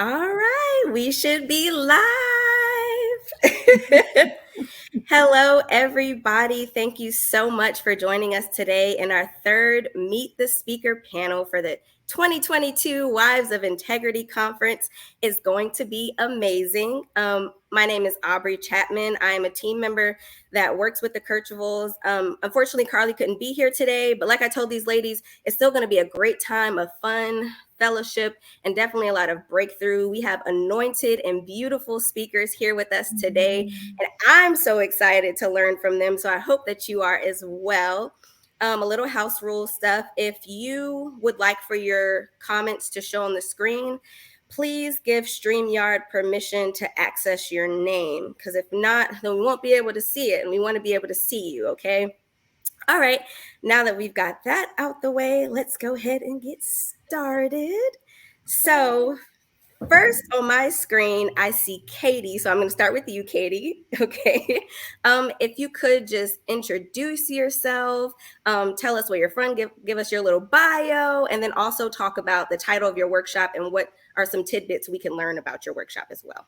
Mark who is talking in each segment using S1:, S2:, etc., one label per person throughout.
S1: All right, we should be live. Hello, everybody. Thank you so much for joining us today in our third Meet the Speaker panel for the 2022 Wives of Integrity Conference. Is going to be amazing. My name is Aubrey Chapman. I am a team member that works with the Kirchwolves. Unfortunately, Carly couldn't be here today, but like I told these ladies, it's still going to be a great time of fun, fellowship, and definitely a lot of breakthrough. We have anointed and beautiful speakers here with us today, and I'm so excited to learn from them. So I hope that you are as well. A little house rule stuff. If you would like for your comments to show on the screen, please give StreamYard permission to access your name, because if not, then we won't be able to see it, and we want to be able to see you, okay? All right, now that we've got that out the way, let's go ahead and get started. So first on my screen, I see Katie. So I'm going to start with you, Katie. Okay. If you could just introduce yourself, tell us where you're from, give us your little bio, and then also talk about the title of your workshop and what are some tidbits we can learn about your workshop as well.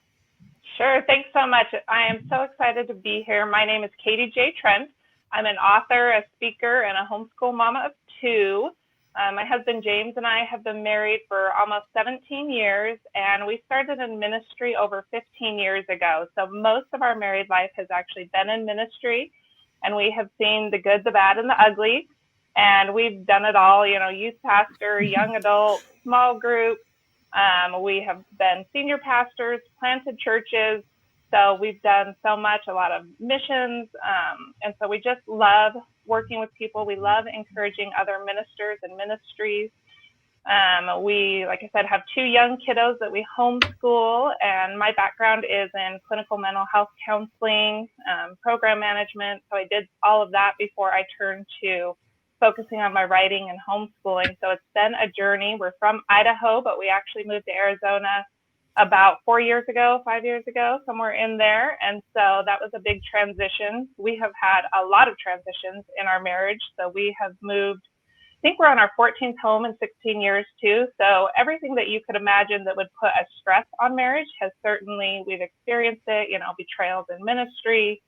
S2: Sure. Thanks so much. I am so excited to be here. My name is Katie J Trent. I'm an author, a speaker, and a homeschool mama of two. My husband James and I have been married for almost 17 years, and we started in ministry over 15 years ago. So most of our married life has actually been in ministry, and we have seen the good, the bad, and the ugly. And we've done it all, youth pastor, young adult, small group. We have been senior pastors, planted churches. So we've done so much, a lot of missions. And so we just love working with people. We love encouraging other ministers and ministries. We, like I said, have two young kiddos that we homeschool. And my background is in clinical mental health counseling, program management. So I did all of that before I turned to focusing on my writing and homeschooling. So it's been a journey. We're from Idaho, but we actually moved to Arizona about 5 years ago, somewhere in there. And so that was a big transition. We have had a lot of transitions in our marriage. So we have moved, I think we're on our 14th home in 16 years too. So everything that you could imagine that would put a stress on marriage has certainly, we've experienced it, betrayals in ministry,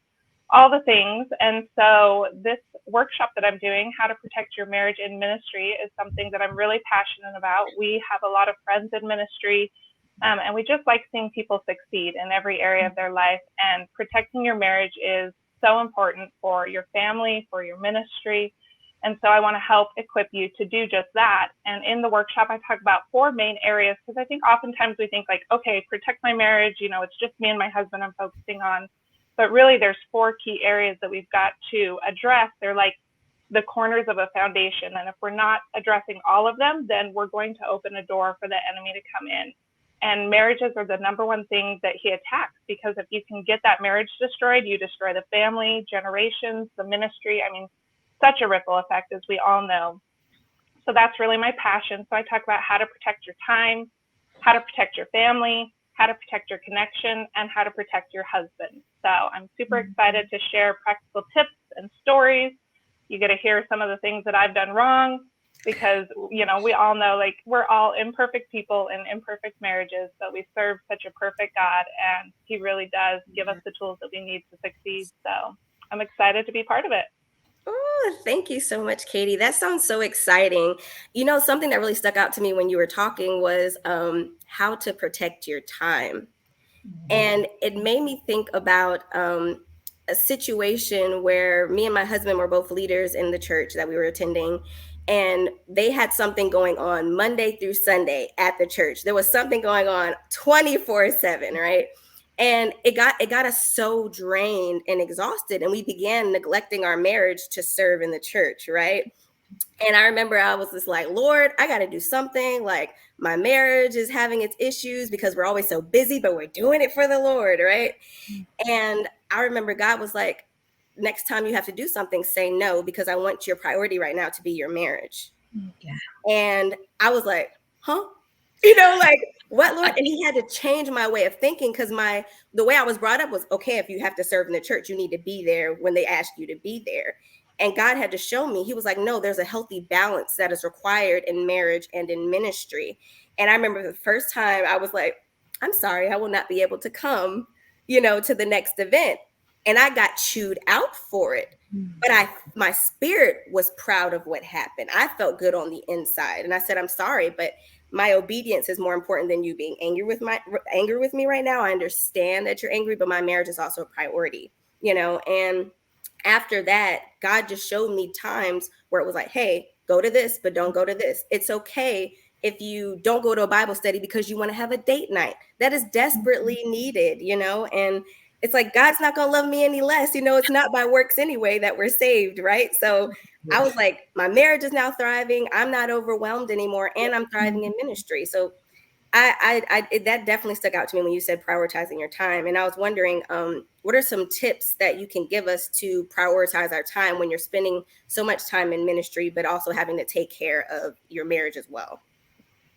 S2: all the things. And so this workshop that I'm doing, How to Protect Your Marriage in Ministry, is something that I'm really passionate about. We have a lot of friends in ministry, and we just like seeing people succeed in every area of their life. And protecting your marriage is so important for your family, for your ministry. And so I want to help equip you to do just that. And in the workshop, I talk about 4 main areas, because I think oftentimes we think like, okay, protect my marriage, it's just me and my husband I'm focusing on. But really, there's 4 key areas that we've got to address. They're like the corners of a foundation. And if we're not addressing all of them, then we're going to open a door for the enemy to come in. And marriages are the number one thing that he attacks, because if you can get that marriage destroyed, you destroy the family, generations, the ministry. I mean, such a ripple effect, as we all know. So that's really my passion. So I talk about how to protect your time, how to protect your family, how to protect your connection, and how to protect your husband. So I'm super excited to share practical tips and stories. You get to hear some of the things that I've done wrong, because, we all know, like, we're all imperfect people in imperfect marriages, but we serve such a perfect God, and he really does give us the tools that we need to succeed. So I'm excited to be part of it.
S1: Oh, thank you so much, Katie. That sounds so exciting. Something that really stuck out to me when you were talking was how to protect your time. And it made me think about a situation where me and my husband were both leaders in the church that we were attending. And they had something going on Monday through Sunday at the church. There was something going on 24/7, right? And it got us so drained and exhausted, and we began neglecting our marriage to serve in the church, right? And I remember I was just like, Lord, I got to do something. Like, my marriage is having its issues because we're always so busy, but we're doing it for the Lord, right? And I remember God was like, next time you have to do something, say no, because I want your priority right now to be your marriage. Yeah. And I was like, huh? Like, what, Lord? And he had to change my way of thinking, because the way I was brought up was, okay, if you have to serve in the church, you need to be there when they ask you to be there. And God had to show me. He was like, no, there's a healthy balance that is required in marriage and in ministry. And I remember the first time I was like, I'm sorry, I will not be able to come, to the next event. And I got chewed out for it. But my spirit was proud of what happened. I felt good on the inside. And I said, I'm sorry, but my obedience is more important than you being angry with me right now. I understand that you're angry, but my marriage is also a priority, and after that, God just showed me times where it was like, hey, go to this, but don't go to this. It's okay if you don't go to a Bible study because you want to have a date night. That is desperately needed, and it's like, God's not going to love me any less. It's not by works anyway that we're saved, right? So I was like, my marriage is now thriving. I'm not overwhelmed anymore, and I'm thriving in ministry. So that definitely stuck out to me when you said prioritizing your time. And I was wondering, what are some tips that you can give us to prioritize our time when you're spending so much time in ministry, but also having to take care of your marriage as well?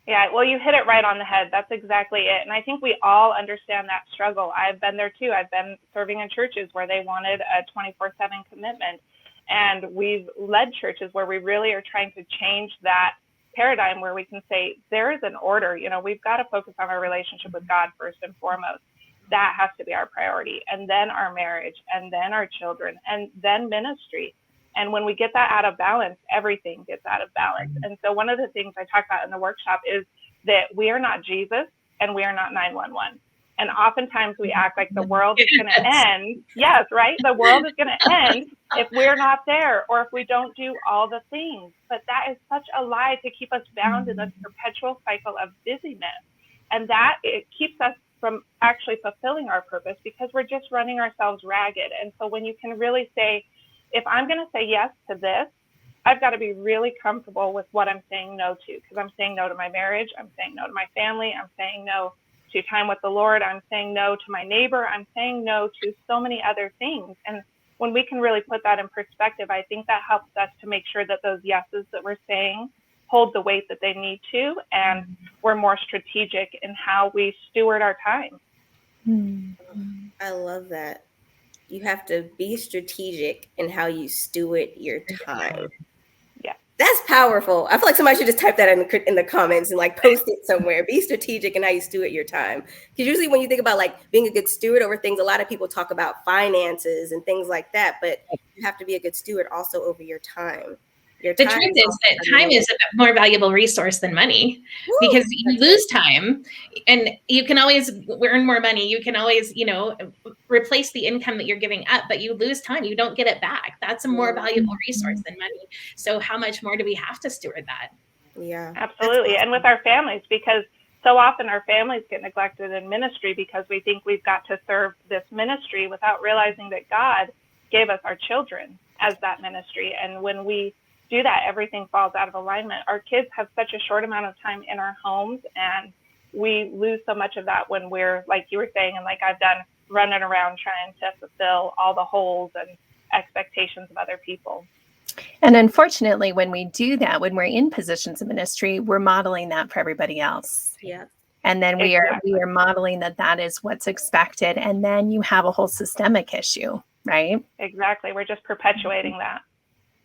S2: Yeah, well, you hit it right on the head. That's exactly it. And I think we all understand that struggle. I've been there too. I've been serving in churches where they wanted a 24/7 commitment. And we've led churches where we really are trying to change that paradigm, where we can say there is an order. We've got to focus on our relationship with God first and foremost. That has to be our priority. And then our marriage, and then our children, and then ministry. And when we get that out of balance, everything gets out of balance. And so one of the things I talk about in the workshop is that we are not Jesus and we are not 911. And oftentimes we act like the world is going to end. Yes, right? The world is going to end if we're not there or if we don't do all the things. But that is such a lie to keep us bound in this perpetual cycle of busyness. And that it keeps us from actually fulfilling our purpose because we're just running ourselves ragged. And so when you can really say, if I'm going to say yes to this, I've got to be really comfortable with what I'm saying no to, because I'm saying no to my marriage. I'm saying no to my family. I'm saying no to time with the Lord. I'm saying no to my neighbor. I'm saying no to so many other things. And when we can really put that in perspective, I think that helps us to make sure that those yeses that we're saying hold the weight that they need to, and we're more strategic in how we steward our time.
S1: I love that. You have to be strategic in how you steward your time.
S2: Yeah.
S1: That's powerful. I feel like somebody should just type that in the comments and like post it somewhere. Be strategic in how you steward your time. Because usually when you think about like being a good steward over things, a lot of people talk about finances and things like that, but you have to be a good steward also over your time.
S3: The truth is that time is a more valuable resource than money. Woo! Because you lose time, and you can always earn more money. You can always, replace the income that you're giving up, but you lose time. You don't get it back. That's a more valuable resource than money. So how much more do we have to steward that?
S1: Yeah,
S2: absolutely. Awesome. And with our families, because so often our families get neglected in ministry because we think we've got to serve this ministry without realizing that God gave us our children as that ministry. And when we do that, everything falls out of alignment. Our kids have such a short amount of time in our homes, and we lose so much of that when we're, like you were saying, and like I've done, running around trying to fulfill all the holes and expectations of other people.
S4: And unfortunately, when we do that, when we're in positions of ministry, we're modeling that for everybody else.
S1: Yeah.
S4: And then we are modeling that is what's expected. And then you have a whole systemic issue, right?
S2: Exactly. We're just perpetuating that.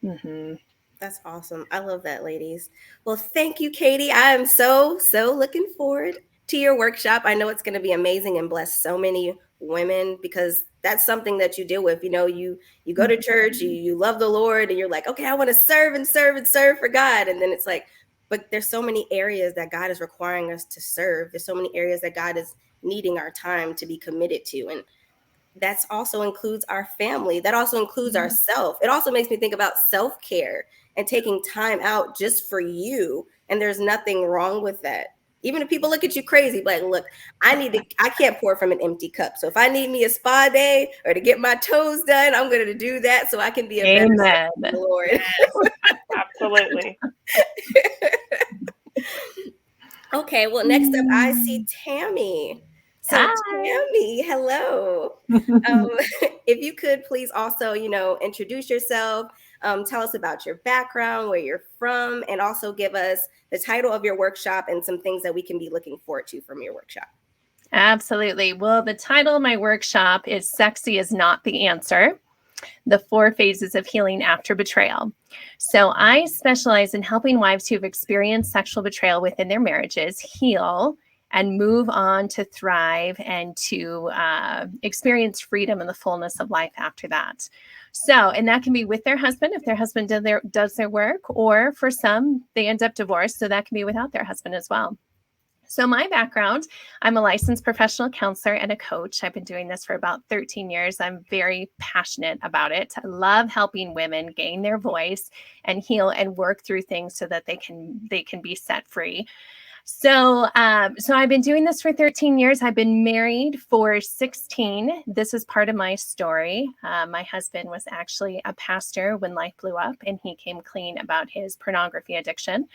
S4: Mm-hmm.
S1: That's awesome. I love that, ladies. Well, thank you, Katie. I am so looking forward to your workshop. I know it's going to be amazing and bless so many women, because that's something that you deal with. You go to church, you love the Lord, and you're like, okay, I want to serve and serve and serve for God. And then it's like, but there's so many areas that God is requiring us to serve. There's so many areas that God is needing our time to be committed to. And that also includes our family. That also includes ourself. It also makes me think about self-care and taking time out just for you. And there's nothing wrong with that. Even if people look at you crazy, like, look, I can't pour from an empty cup. So if I need me a spa day or to get my toes done, I'm going to do that so I can be a better servant of the Lord.
S2: Yes, absolutely.
S1: Okay, well, next up, I see Tammy. So Tammy, hello. If you could please also, introduce yourself, tell us about your background, where you're from, and also give us the title of your workshop and some things that we can be looking forward to from your workshop.
S4: Absolutely. Well, the title of my workshop is Sexy is Not the Answer: The 4 Phases of Healing After Betrayal. So I specialize in helping wives who have experienced sexual betrayal within their marriages heal and move on to thrive and to experience freedom and the fullness of life after that. So, and that can be with their husband if their husband does their work, or for some, they end up divorced. So that can be without their husband as well. So my background, I'm a licensed professional counselor and a coach. I've been doing this for about 13 years. I'm very passionate about it. I love helping women gain their voice and heal and work through things so that they can be set free. So I've been doing this for 13 years. I've been married for 16. This is part of my story. My husband was actually a pastor when life blew up, and he came clean about his pornography addiction.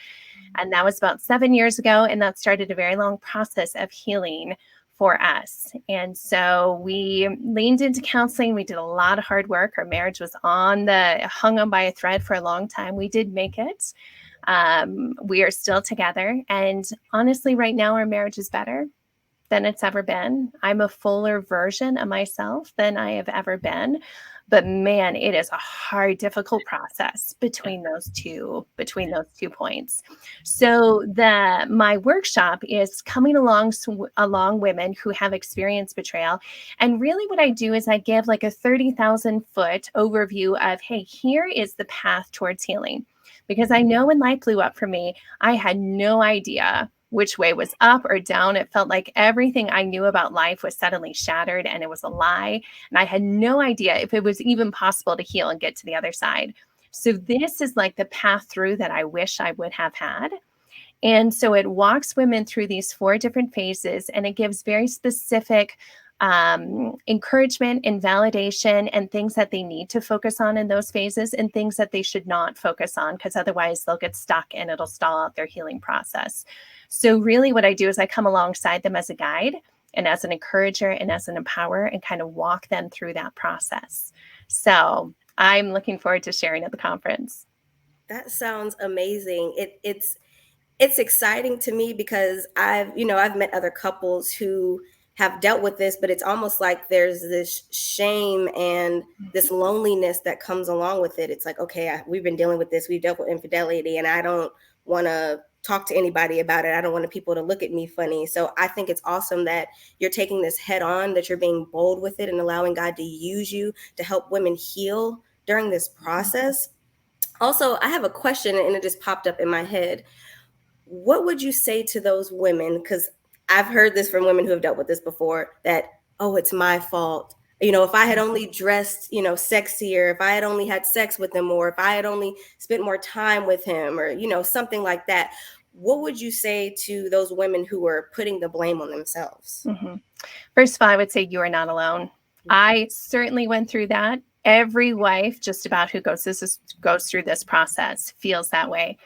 S4: And that was about 7 years ago. And that started a very long process of healing for us. And so we leaned into counseling. We did a lot of hard work. Our marriage was hung on by a thread for a long time. We did make it. We are still together. And honestly, right now, our marriage is better than it's ever been. I'm a fuller version of myself than I have ever been. But man, it is a hard, difficult process between those two points. So my workshop is coming along women who have experienced betrayal. And really what I do is I give like a 30,000 foot overview of, hey, here is the path towards healing. Because I know when life blew up for me, I had no idea which way was up or down. It felt like everything I knew about life was suddenly shattered and it was a lie. And I had no idea if it was even possible to heal and get to the other side. So this is like the path through that I wish I would have had. And so it walks women through these 4 different phases, and it gives very specific encouragement and validation and things that they need to focus on in those phases and things that they should not focus on, because otherwise they'll get stuck and it'll stall out their healing process. So really what I do is I come alongside them as a guide and as an encourager and as an empower and kind of walk them through that process. So I'm looking forward to sharing at the conference.
S1: That sounds amazing. It's exciting to me because I've met other couples who have dealt with this, but it's almost like there's this shame and this loneliness that comes along with it. It's like, okay, we've been dealing with this. We've dealt with infidelity, and I don't want to talk to anybody about it. I don't want people to look at me funny. So I think it's awesome that you're taking this head on, that you're being bold with it and allowing God to use you to help women heal during this process. Also, I have a question, and it just popped up in my head. What would you say to those women? Because I've heard this from women who have dealt with this before, that, oh, it's my fault. If I had only dressed, sexier, if I had only had sex with him, or if I had only spent more time with him, or, something like that. What would you say to those women who are putting the blame on themselves?
S4: Mm-hmm. First of all, I would say you are not alone. Mm-hmm. I certainly went through that. Every wife just about who goes through this process feels that way.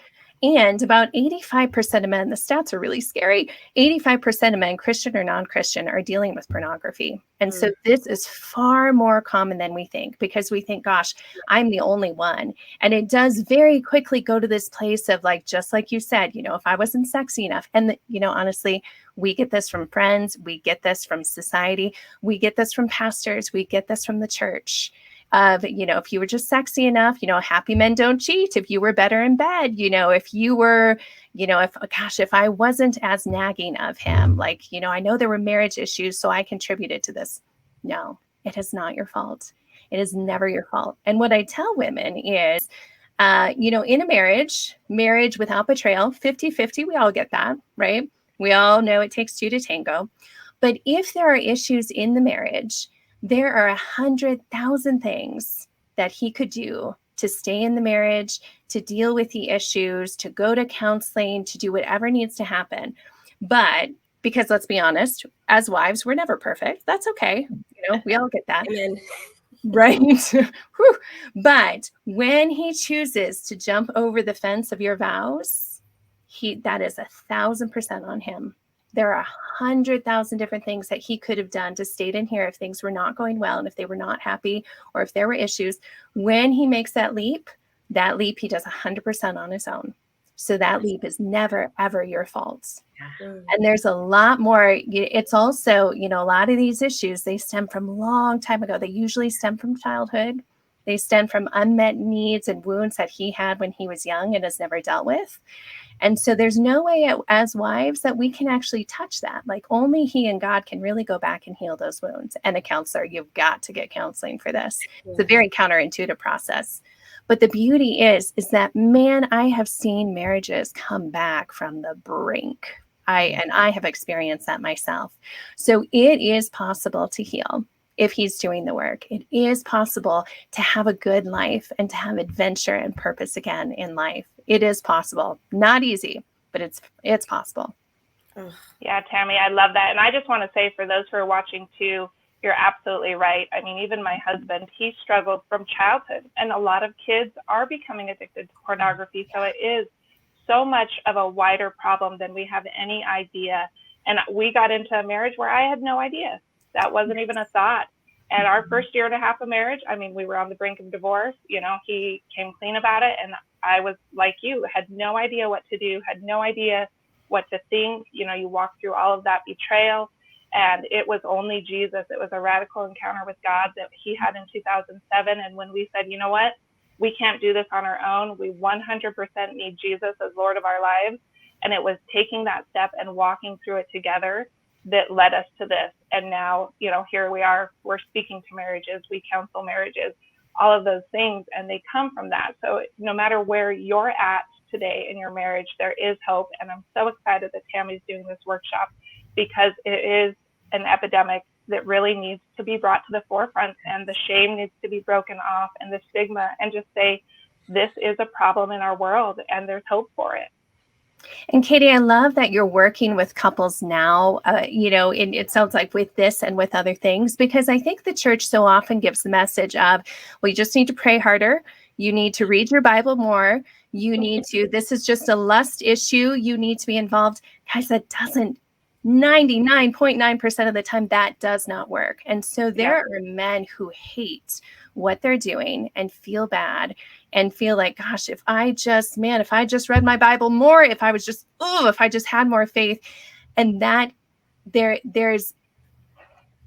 S4: And about 85% of men, the stats are really scary, 85% of men, Christian or non-Christian, are dealing with pornography. And so this is far more common than we think, because we think, gosh, I'm the only one. And it does very quickly go to this place of, like, just like you said, if I wasn't sexy enough. And, honestly, we get this from friends. We get this from society. We get this from pastors. We get this from the church. If you were just sexy enough, happy men don't cheat. If you were better in bed, if you were, if I wasn't as nagging of him, I know there were marriage issues, so I contributed to this. No, it is not your fault. It is never your fault. And what I tell women is, in a marriage without betrayal, 50-50, we all get that, right? We all know it takes 2 to tango. But if there are issues in the marriage, there are 100,000 things that he could do to stay in the marriage, to deal with the issues, to go to counseling, to do whatever needs to happen. But because, let's be honest, as wives, we're never perfect. That's okay. We all get that.
S1: Amen.
S4: Right. But when he chooses to jump over the fence of your vows, that is 1,000% on him. There are 100,000 different things that he could have done to stay in here if things were not going well, and if they were not happy, or if there were issues. When he makes that leap he does 100% on his own. So that leap is never, ever your fault. And there's a lot more. It's also, a lot of these issues, they stem from a long time ago. They usually stem from childhood. They stem from unmet needs and wounds that he had when he was young and has never dealt with. And so there's no way as wives that we can actually touch that. Like only he and God can really go back and heal those wounds. And a counselor, you've got to get counseling for this. It's a very counterintuitive process. But the beauty is that, man, I have seen marriages come back from the brink. I have experienced that myself. So it is possible to heal if he's doing the work. It is possible to have a good life and to have adventure and purpose again in life. It is possible. Not easy, but it's possible.
S2: Yeah, Tammy, I love that. And I just want to say for those who are watching too, you're absolutely right. I mean, even my husband, he struggled from childhood, and a lot of kids are becoming addicted to pornography. So it is so much of a wider problem than we have any idea. And we got into a marriage where I had no idea. That wasn't even a thought. And our first year and a half of marriage, I mean, we were on the brink of divorce. You know, he came clean about it. And I was like you, had no idea what to do, had no idea what to think. You know, you walk through all of that betrayal. And it was only Jesus. It was a radical encounter with God that he had in 2007. And when we said, you know what, we can't do this on our own. We 100% need Jesus as Lord of our lives. And it was taking that step and walking through it together that led us to this. And now, you know, here we are, we're speaking to marriages, we counsel marriages, all of those things, and they come from that. So no matter where you're at today in your marriage, there is hope. And I'm so excited that Tammy's doing this workshop, because it is an epidemic that really needs to be brought to the forefront, and the shame needs to be broken off, and the stigma, and just say, this is a problem in our world and there's hope for it.
S4: And Katie, I love that you're working with couples now, you know, it sounds like with this and with other things, because I think the church so often gives the message of, well, you just need to pray harder. You need to read your Bible more. You need to, this is just a lust issue. You need to be involved. Guys, that doesn't, 99.9% of the time, that does not work. And so there are men who hate what they're doing and feel bad and feel like, gosh, if I just read my Bible more, if I just had more faith. And that there's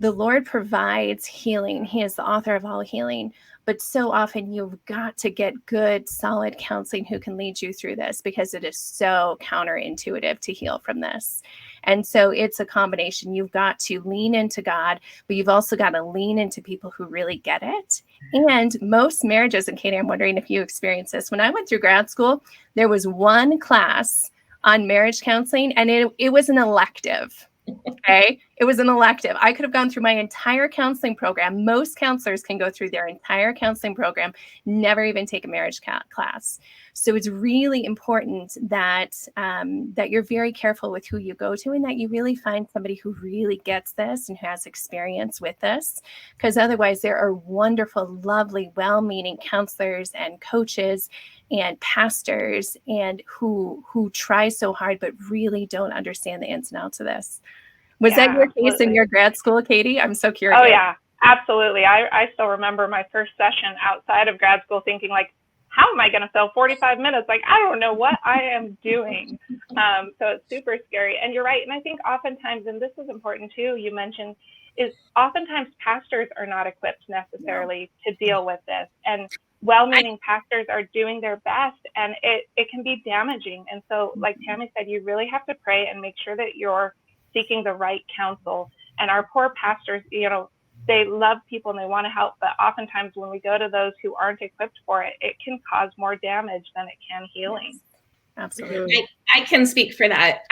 S4: the Lord provides healing. He is the author of all healing. But so often you've got to get good, solid counseling who can lead you through this, because it is so counterintuitive to heal from this. And so it's a combination. You've got to lean into God, but you've also got to lean into people who really get it. And most marriages, and Katie, I'm wondering if you experienced this. When I went through grad school, there was one class on marriage counseling, and it was an elective. Okay. It was an elective. I could have gone through my entire counseling program. Most counselors can go through their entire counseling program, never even take a marriage class. So it's really important that that you're very careful with who you go to, and that you really find somebody who really gets this and who has experience with this, because otherwise there are wonderful, lovely, well-meaning counselors and coaches and pastors and who try so hard but really don't understand the ins and outs of this. Was that your case in your grad school, Katie? I'm so curious.
S2: Oh yeah, absolutely. I still remember my first session outside of grad school thinking, like, how am I going to fill 45 minutes? Like, I don't know what I am doing. So it's super scary. And you're right. And I think oftentimes, and this is important too, you mentioned, is oftentimes pastors are not equipped necessarily to deal with this. And well-meaning pastors are doing their best, and it can be damaging. And so, like Tammy said, you really have to pray and make sure that you're seeking the right counsel. And our poor pastors, you know, they love people and they want to help, but oftentimes when we go to those who aren't equipped for it, it can cause more damage than it can healing.
S4: Yes, absolutely.
S3: I can speak for that.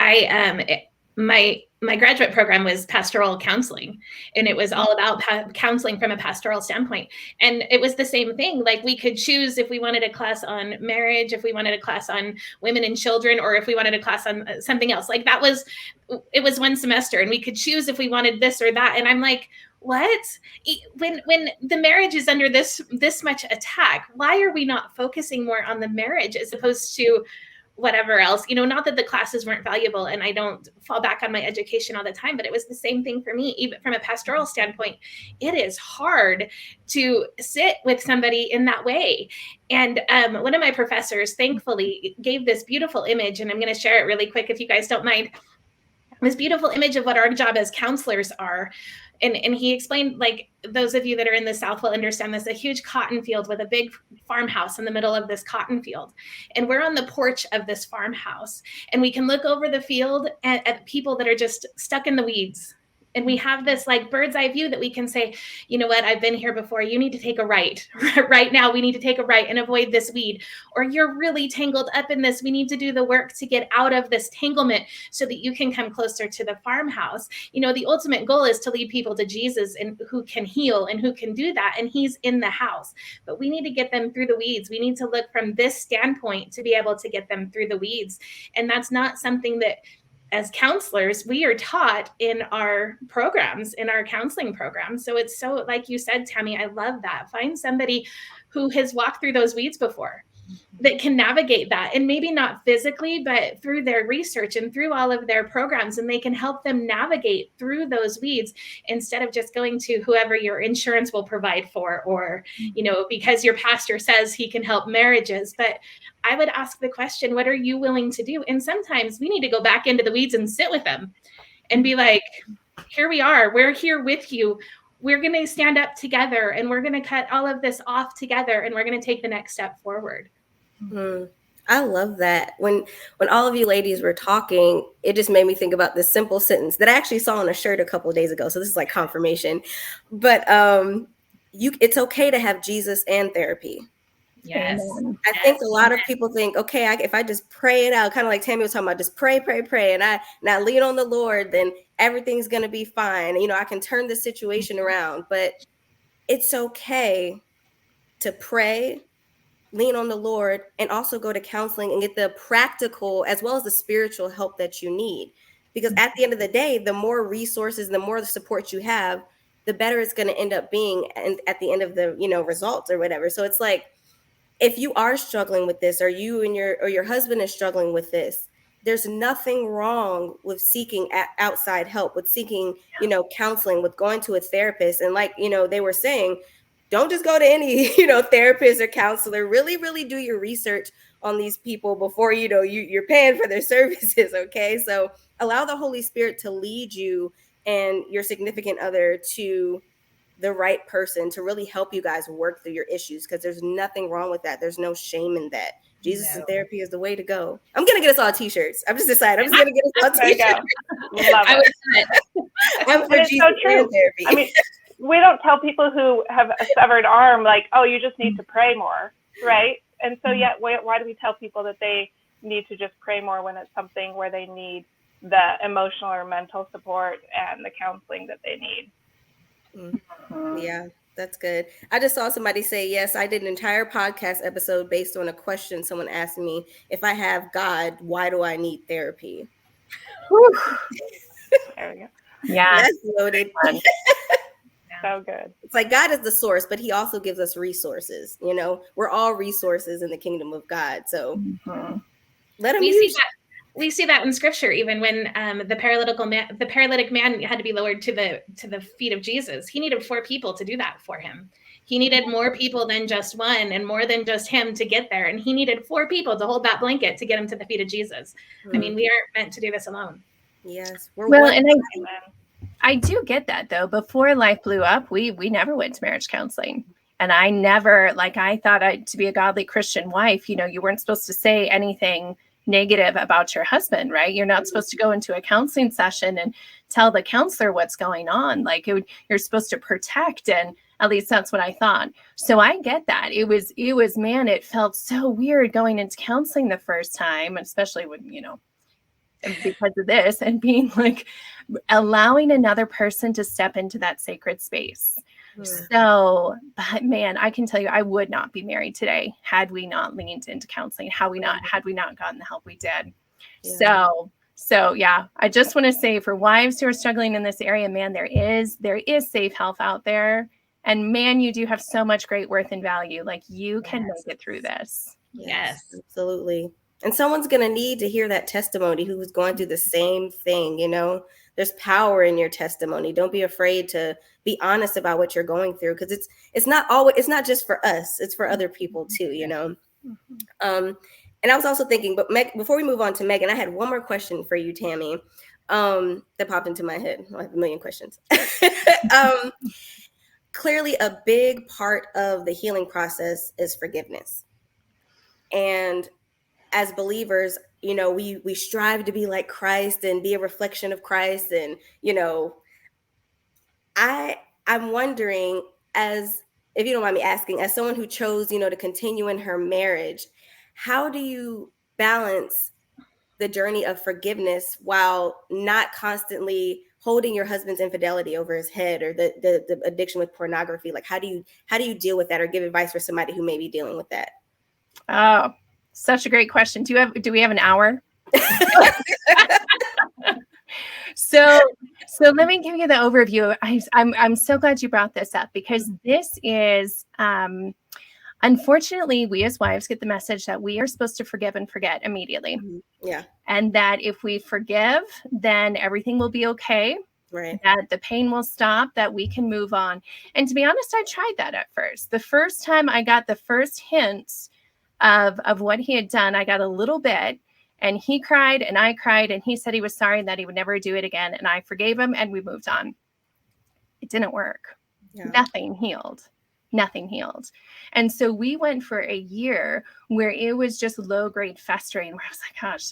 S3: My graduate program was pastoral counseling, and it was all about counseling from a pastoral standpoint. And it was the same thing. Like, we could choose if we wanted a class on marriage, if we wanted a class on women and children, or if we wanted a class on something else. Like, it was one semester, and we could choose if we wanted this or that. And I'm like, what? When the marriage is under this much attack, why are we not focusing more on the marriage as opposed to whatever else? You know, not that the classes weren't valuable, and I don't fall back on my education all the time, but it was the same thing for me. Even from a pastoral standpoint, it is hard to sit with somebody in that way. And one of my professors, thankfully, gave this beautiful image, and I'm going to share it really quick if you guys don't mind. this beautiful image of what our job as counselors are. And he explained, like, those of you that are in the South will understand this, a huge cotton field with a big farmhouse in the middle of this cotton field. And we're on the porch of this farmhouse, and we can look over the field at people that are just stuck in the weeds. And we have this like bird's eye view that we can say, you know what, I've been here before. You need to take a right. Right now, we need to take a right and avoid this weed. Or you're really tangled up in this. We need to do the work to get out of this tanglement so that you can come closer to the farmhouse. You know, the ultimate goal is to lead people to Jesus, and who can heal and who can do that. And he's in the house. But we need to get them through the weeds. We need to look from this standpoint to be able to get them through the weeds. And that's not something that, as counselors, we are taught in our programs, in our counseling programs. So it's so, like you said, Tammy, I love that. Find somebody who has walked through those weeds before, that can navigate that, and maybe not physically, but through their research and through all of their programs, and they can help them navigate through those weeds instead of just going to whoever your insurance will provide for, or, you know, because your pastor says he can help marriages. But I would ask the question, what are you willing to do? And sometimes we need to go back into the weeds and sit with them and be like, here we are, we're here with you. We're going to stand up together, and we're going to cut all of this off together, and we're going to take the next step forward.
S1: I love that. When all of you ladies were talking, it just made me think about this simple sentence that I actually saw on a shirt a couple of days ago. So this is like confirmation. But it's okay to have Jesus and therapy.
S3: Yes.
S1: I think a lot of people think, okay, if I just pray it out, kind of like Tammy was talking about, just pray, and I lean on the Lord, then everything's going to be fine. You know, I can turn the situation around. But it's okay to pray, lean on the Lord, and also go to counseling and get the practical as well as the spiritual help that you need. Because at the end of the day, the more resources, the more the support you have, the better it's going to end up being at the end of the, you know, results or whatever. So it's like, if you are struggling with this, or you and your husband is struggling with this, there's nothing wrong with seeking outside help, with seeking, you know, counseling, with going to a therapist. And like, you know, they were saying, don't just go to any, you know, therapist or counselor. Really, really do your research on these people before, you know, you're paying for their services. Okay. So allow the Holy Spirit to lead you and your significant other to the right person to really help you guys work through your issues, because there's nothing wrong with that. There's no shame in that. Jesus and therapy is the way to go. I'm going to get us all t-shirts. I'm just decided. I'm just going to get us all t-shirts.
S2: Love it.
S1: I'm for Jesus
S2: so
S1: and therapy.
S2: I mean, we don't tell people who have a severed arm, like, oh, you just need to pray more, right? And so yet, why do we tell people that they need to just pray more when it's something where they need the emotional or mental support and the counseling that they need?
S1: Yeah, that's good. I just saw somebody say, yes, I did an entire podcast episode based on a question someone asked me. If I have God, why do I need therapy?
S2: There we go.
S4: Yeah.
S1: That's loaded.
S2: So good.
S1: It's like God is the source, but he also gives us resources. You know, we're all resources in the kingdom of God. So let him use.
S3: We see that in scripture, even when the paralytic man had to be lowered to the feet of Jesus. He needed 4 people to do that for him. He needed more people than just one, and more than just him to get there. And he needed 4 people to hold that blanket to get him to the feet of Jesus. I mean, we aren't meant to do this alone.
S1: Yes.
S4: I do get that, though. Before life blew up, we never went to marriage counseling. And I never, like, I thought to be a godly Christian wife, you know, you weren't supposed to say anything negative about your husband, right? You're not supposed to go into a counseling session and tell the counselor what's going on. Like, you're supposed to protect, and at least that's what I thought. So I get that. It was, man, it felt so weird going into counseling the first time, especially when, you know, because of this, and being like, allowing another person to step into that sacred space. So, but man, I can tell you, I would not be married today had we not leaned into counseling, had we not gotten the help we did. Yeah. So yeah, I just want to say, for wives who are struggling in this area, man, there is safe help out there. And man, you do have so much great worth and value. Like, you can make it through this.
S1: Yes, absolutely. And someone's going to need to hear that testimony who was going through the same thing. You know, there's power in your testimony. Don't be afraid to be honest about what you're going through, because it's not just for us, it's for other people too, you know. And I was also thinking, but before we move on to Megan, I had one more question for you, Tammy. that popped into my head. I have a million questions. Clearly, a big part of the healing process is forgiveness. And as believers, we strive to be like Christ and be a reflection of Christ. And, I'm wondering, as if you don't mind me asking, as someone who chose, to continue in her marriage, how do you balance the journey of forgiveness while not constantly holding your husband's infidelity over his head, or the addiction with pornography? Like, how do you deal with that, or give advice for somebody who may be dealing with that?
S4: Oh, such a great question. Do we have an hour? So let me give you the overview. I'm so glad you brought this up, because this is, unfortunately, we as wives get the message that we are supposed to forgive and forget immediately.
S1: Yeah.
S4: And that if we forgive, then everything will be okay.
S1: Right.
S4: That the pain will stop, that we can move on. And to be honest, I tried that at first. The first time I got the first hints of what he had done, I got a little bit, and he cried and I cried, and he said he was sorry and that he would never do it again. And I forgave him and we moved on. It didn't work. Yeah. Nothing healed. And so we went for a year where it was just low grade festering, where I was like, gosh,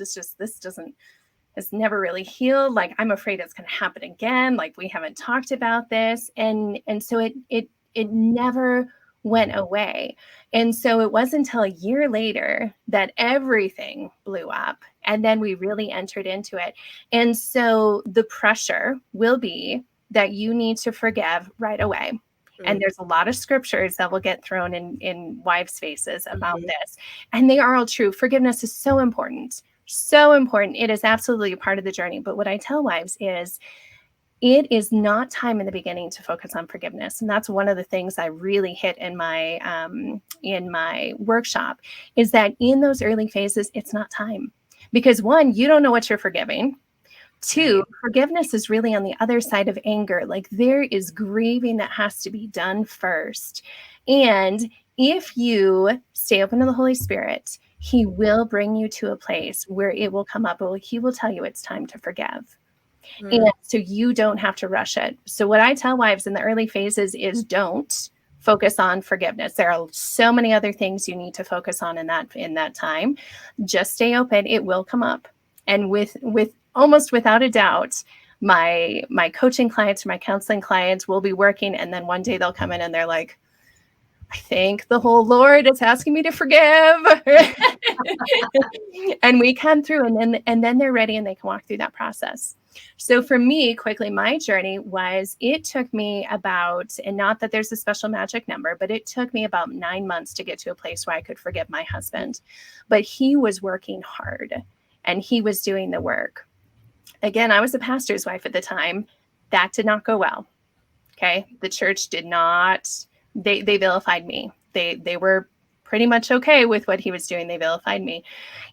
S4: it's never really healed. Like, I'm afraid it's going to happen again. Like, we haven't talked about this. And so it never went away. And so it wasn't until a year later that everything blew up, and then we really entered into it. And so the pressure will be that you need to forgive right away. And there's a lot of scriptures that will get thrown in wives' faces about this. And they are all true. Forgiveness is so important. So important. It is absolutely a part of the journey. But what I tell wives is, it is not time in the beginning to focus on forgiveness. And that's one of the things I really hit in my workshop, is that in those early phases, it's not time. Because one, you don't know what you're forgiving. Two, forgiveness is really on the other side of anger. Like, there is grieving that has to be done first. And if you stay open to the Holy Spirit, He will bring you to a place where it will come up. He will tell you it's time to forgive. And so you don't have to rush it. So what I tell wives in the early phases is, don't focus on forgiveness. There are so many other things you need to focus on in that time. Just stay open. It will come up. And with almost without a doubt, my coaching clients or my counseling clients will be working, and then one day they'll come in and they're like, I think the whole Lord is asking me to forgive. And we come through, and then they're ready and they can walk through that process. So for me, quickly, my journey was, it took me about, and not that there's a special magic number, but it took me about 9 months to get to a place where I could forgive my husband. But he was working hard and he was doing the work. Again, I was a pastor's wife at the time. That did not go well. Okay. The church did not, they vilified me. They were pretty much okay with what he was doing. They vilified me.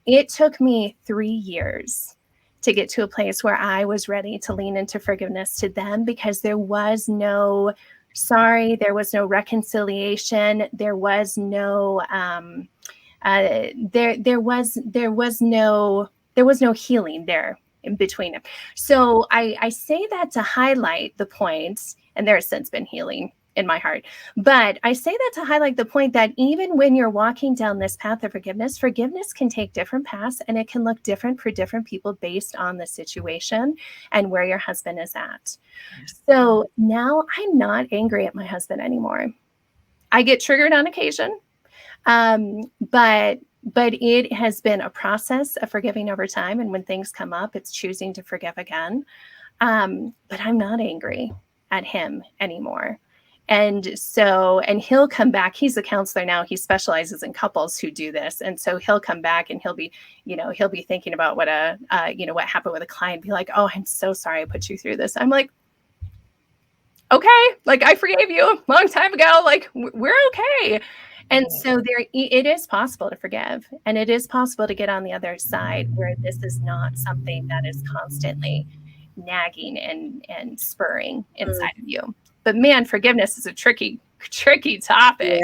S4: It took me 3 years to get to a place where I was ready to lean into forgiveness to them, because there was no sorry, there was no reconciliation, there was no there was no healing there in between them. So I say that to highlight the points, and there has since been healing in my heart. But I say that to highlight the point that even when you're walking down this path of forgiveness can take different paths, and it can look different for different people based on the situation and where your husband is at. So now I'm not angry at my husband anymore. I get triggered on occasion, but it has been a process of forgiving over time. And when things come up, it's choosing to forgive again. But I'm not angry at him anymore. And he'll come back. He's a counselor now. He specializes in couples who do this. And so he'll come back and he'll be thinking about what happened with a client, be like, oh, I'm so sorry I put you through this. I'm like, okay, like, I forgave you a long time ago. Like, we're okay. And so it is possible to forgive, and it is possible to get on the other side where this is not something that is constantly nagging and spurring inside of you. But man, forgiveness is a tricky topic.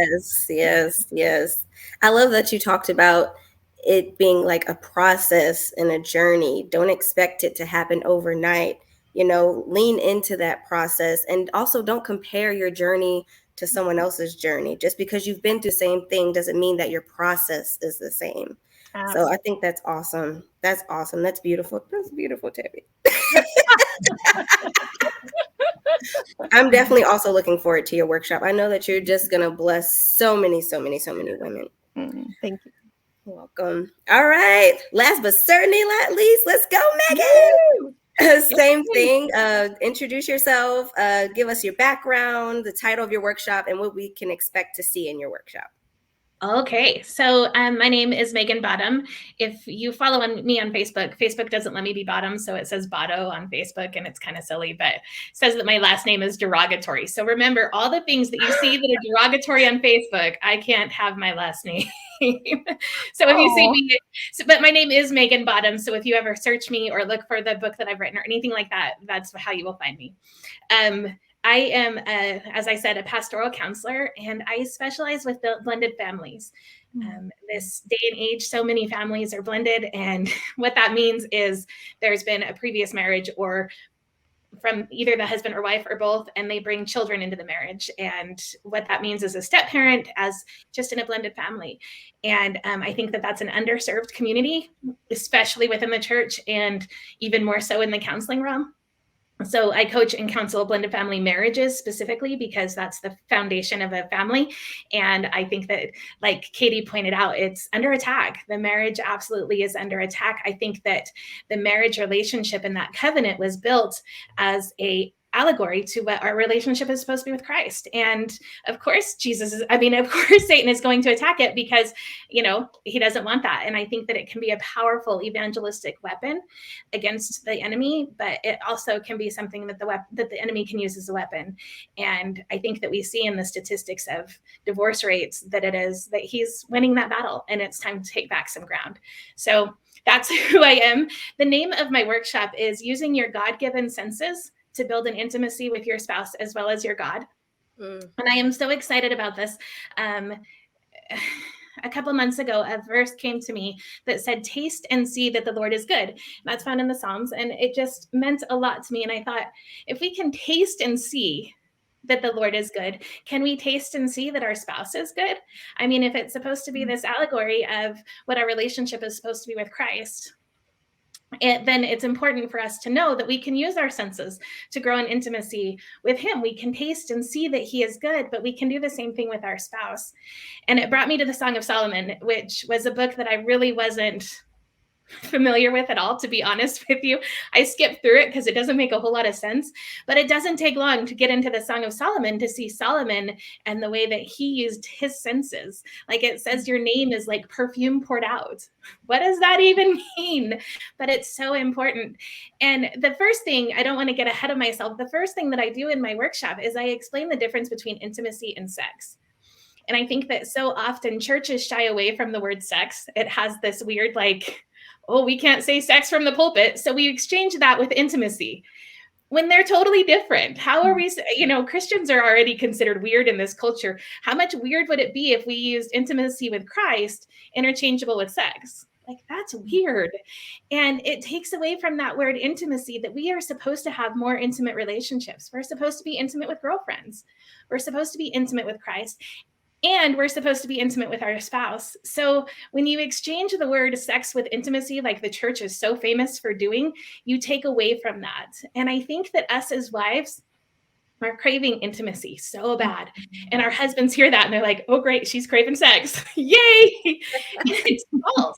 S1: Yes. I love that you talked about it being like a process and a journey. Don't expect it to happen overnight. Lean into that process, and also don't compare your journey to someone else's journey. Just because you've been through the same thing doesn't mean that your process is the same. So I think that's awesome. That's awesome. That's beautiful. That's beautiful, Tammy. I'm definitely also looking forward to your workshop. I know that you're just going to bless so many women.
S4: Thank you.
S1: You're welcome. All right. Last but certainly not least, let's go, Megan. Same thing. Introduce yourself. Give us your background, the title of your workshop, and what we can expect to see in your workshop.
S3: Okay, so my name is Megan Bottom. If you follow me on Facebook, Facebook doesn't let me be Bottom, so it says Botto on Facebook, and it's kind of silly, but it says that my last name is derogatory. So remember, all the things that you see that are derogatory on Facebook, I can't have my last name. So if you see me, but my name is Megan Bottom, so if you ever search me or look for the book that I've written or anything like that, that's how you will find me. I am, as I said, a pastoral counselor, and I specialize with blended families. This day and age, so many families are blended, and what that means is there's been a previous marriage or from either the husband or wife or both, and they bring children into the marriage. And what that means is a step parent as just in a blended family. And I think that that's an underserved community, especially within the church and even more so in the counseling realm. So I coach and counsel blended family marriages specifically because that's the foundation of a family. And I think that, like Katie pointed out, it's under attack. The marriage absolutely is under attack. I think that the marriage relationship and that covenant was built as a allegory to what our relationship is supposed to be with Christ. And of course, of course, Satan is going to attack it because, he doesn't want that. And I think that it can be a powerful evangelistic weapon against the enemy, but it also can be something that the enemy can use as a weapon. And I think that we see in the statistics of divorce rates that he's winning that battle, and it's time to take back some ground. So that's who I am. The name of my workshop is Using Your God-Given Senses to Build an Intimacy with Your Spouse as well as your God. And I am so excited about this. A couple months ago, a verse came to me that said, "Taste and see that the Lord is good." And that's found in the Psalms. And it just meant a lot to me. And I thought, if we can taste and see that the Lord is good, can we taste and see that our spouse is good? I mean, if it's supposed to be this allegory of what our relationship is supposed to be with Christ, then it's important for us to know that we can use our senses to grow in intimacy with him. We can taste and see that he is good, but we can do the same thing with our spouse. And it brought me to the Song of Solomon, which was a book that I really wasn't familiar with at all, to be honest with you. I skipped through it because it doesn't make a whole lot of sense, but it doesn't take long to get into the Song of Solomon to see Solomon and the way that he used his senses. Like it says, your name is like perfume poured out. What does that even mean? But it's so important. And the first thing, I don't want to get ahead of myself, the first thing that I do in my workshop is I explain the difference between intimacy and sex. And I think that so often churches shy away from the word sex. It has this weird, we can't say sex from the pulpit. So we exchange that with intimacy when they're totally different. How are we, Christians are already considered weird in this culture. How much weird would it be if we used intimacy with Christ interchangeable with sex? Like, that's weird. And it takes away from that word intimacy, that we are supposed to have more intimate relationships. We're supposed to be intimate with girlfriends. We're supposed to be intimate with Christ. And we're supposed to be intimate with our spouse. So when you exchange the word sex with intimacy, like the church is so famous for doing, you take away from that. And I think that us as wives are craving intimacy so bad. And our husbands hear that and they're like, oh, great, she's craving sex. Yay! It's false.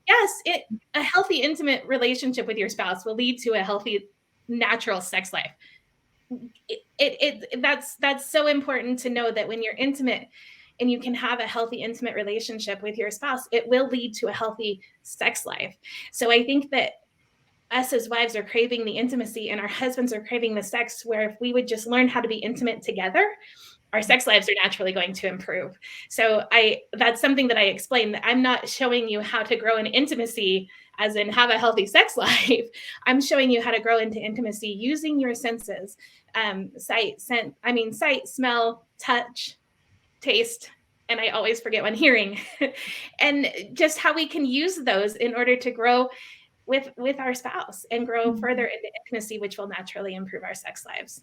S3: Yes, a healthy, intimate relationship with your spouse will lead to a healthy, natural sex life. That's so important to know, that when you're intimate and you can have a healthy, intimate relationship with your spouse, it will lead to a healthy sex life. So I think that us as wives are craving the intimacy and our husbands are craving the sex, where if we would just learn how to be intimate together, our sex lives are naturally going to improve. So that's something that I explain, that I'm not showing you how to grow in intimacy as in have a healthy sex life. I'm showing you how to grow into intimacy using your senses, sight, smell, touch, taste, and I always forget one, hearing, and just how we can use those in order to grow with our spouse and grow further into intimacy, which will naturally improve our sex lives.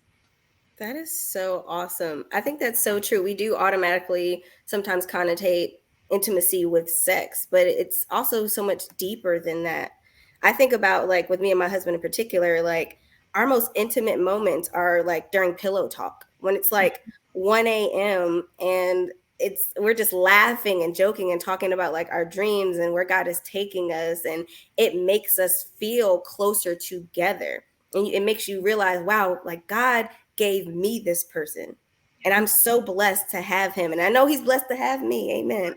S1: That is so awesome. I think that's so true. We do automatically sometimes connotate intimacy with sex, but it's also so much deeper than that. I think about, like, with me and my husband in particular, like, our most intimate moments are like during pillow talk, when it's like 1 a.m. and we're just laughing and joking and talking about like our dreams and where God is taking us, and it makes us feel closer together. And it makes you realize, wow, like God gave me this person, and I'm so blessed to have him, and I know he's blessed to have me. Amen.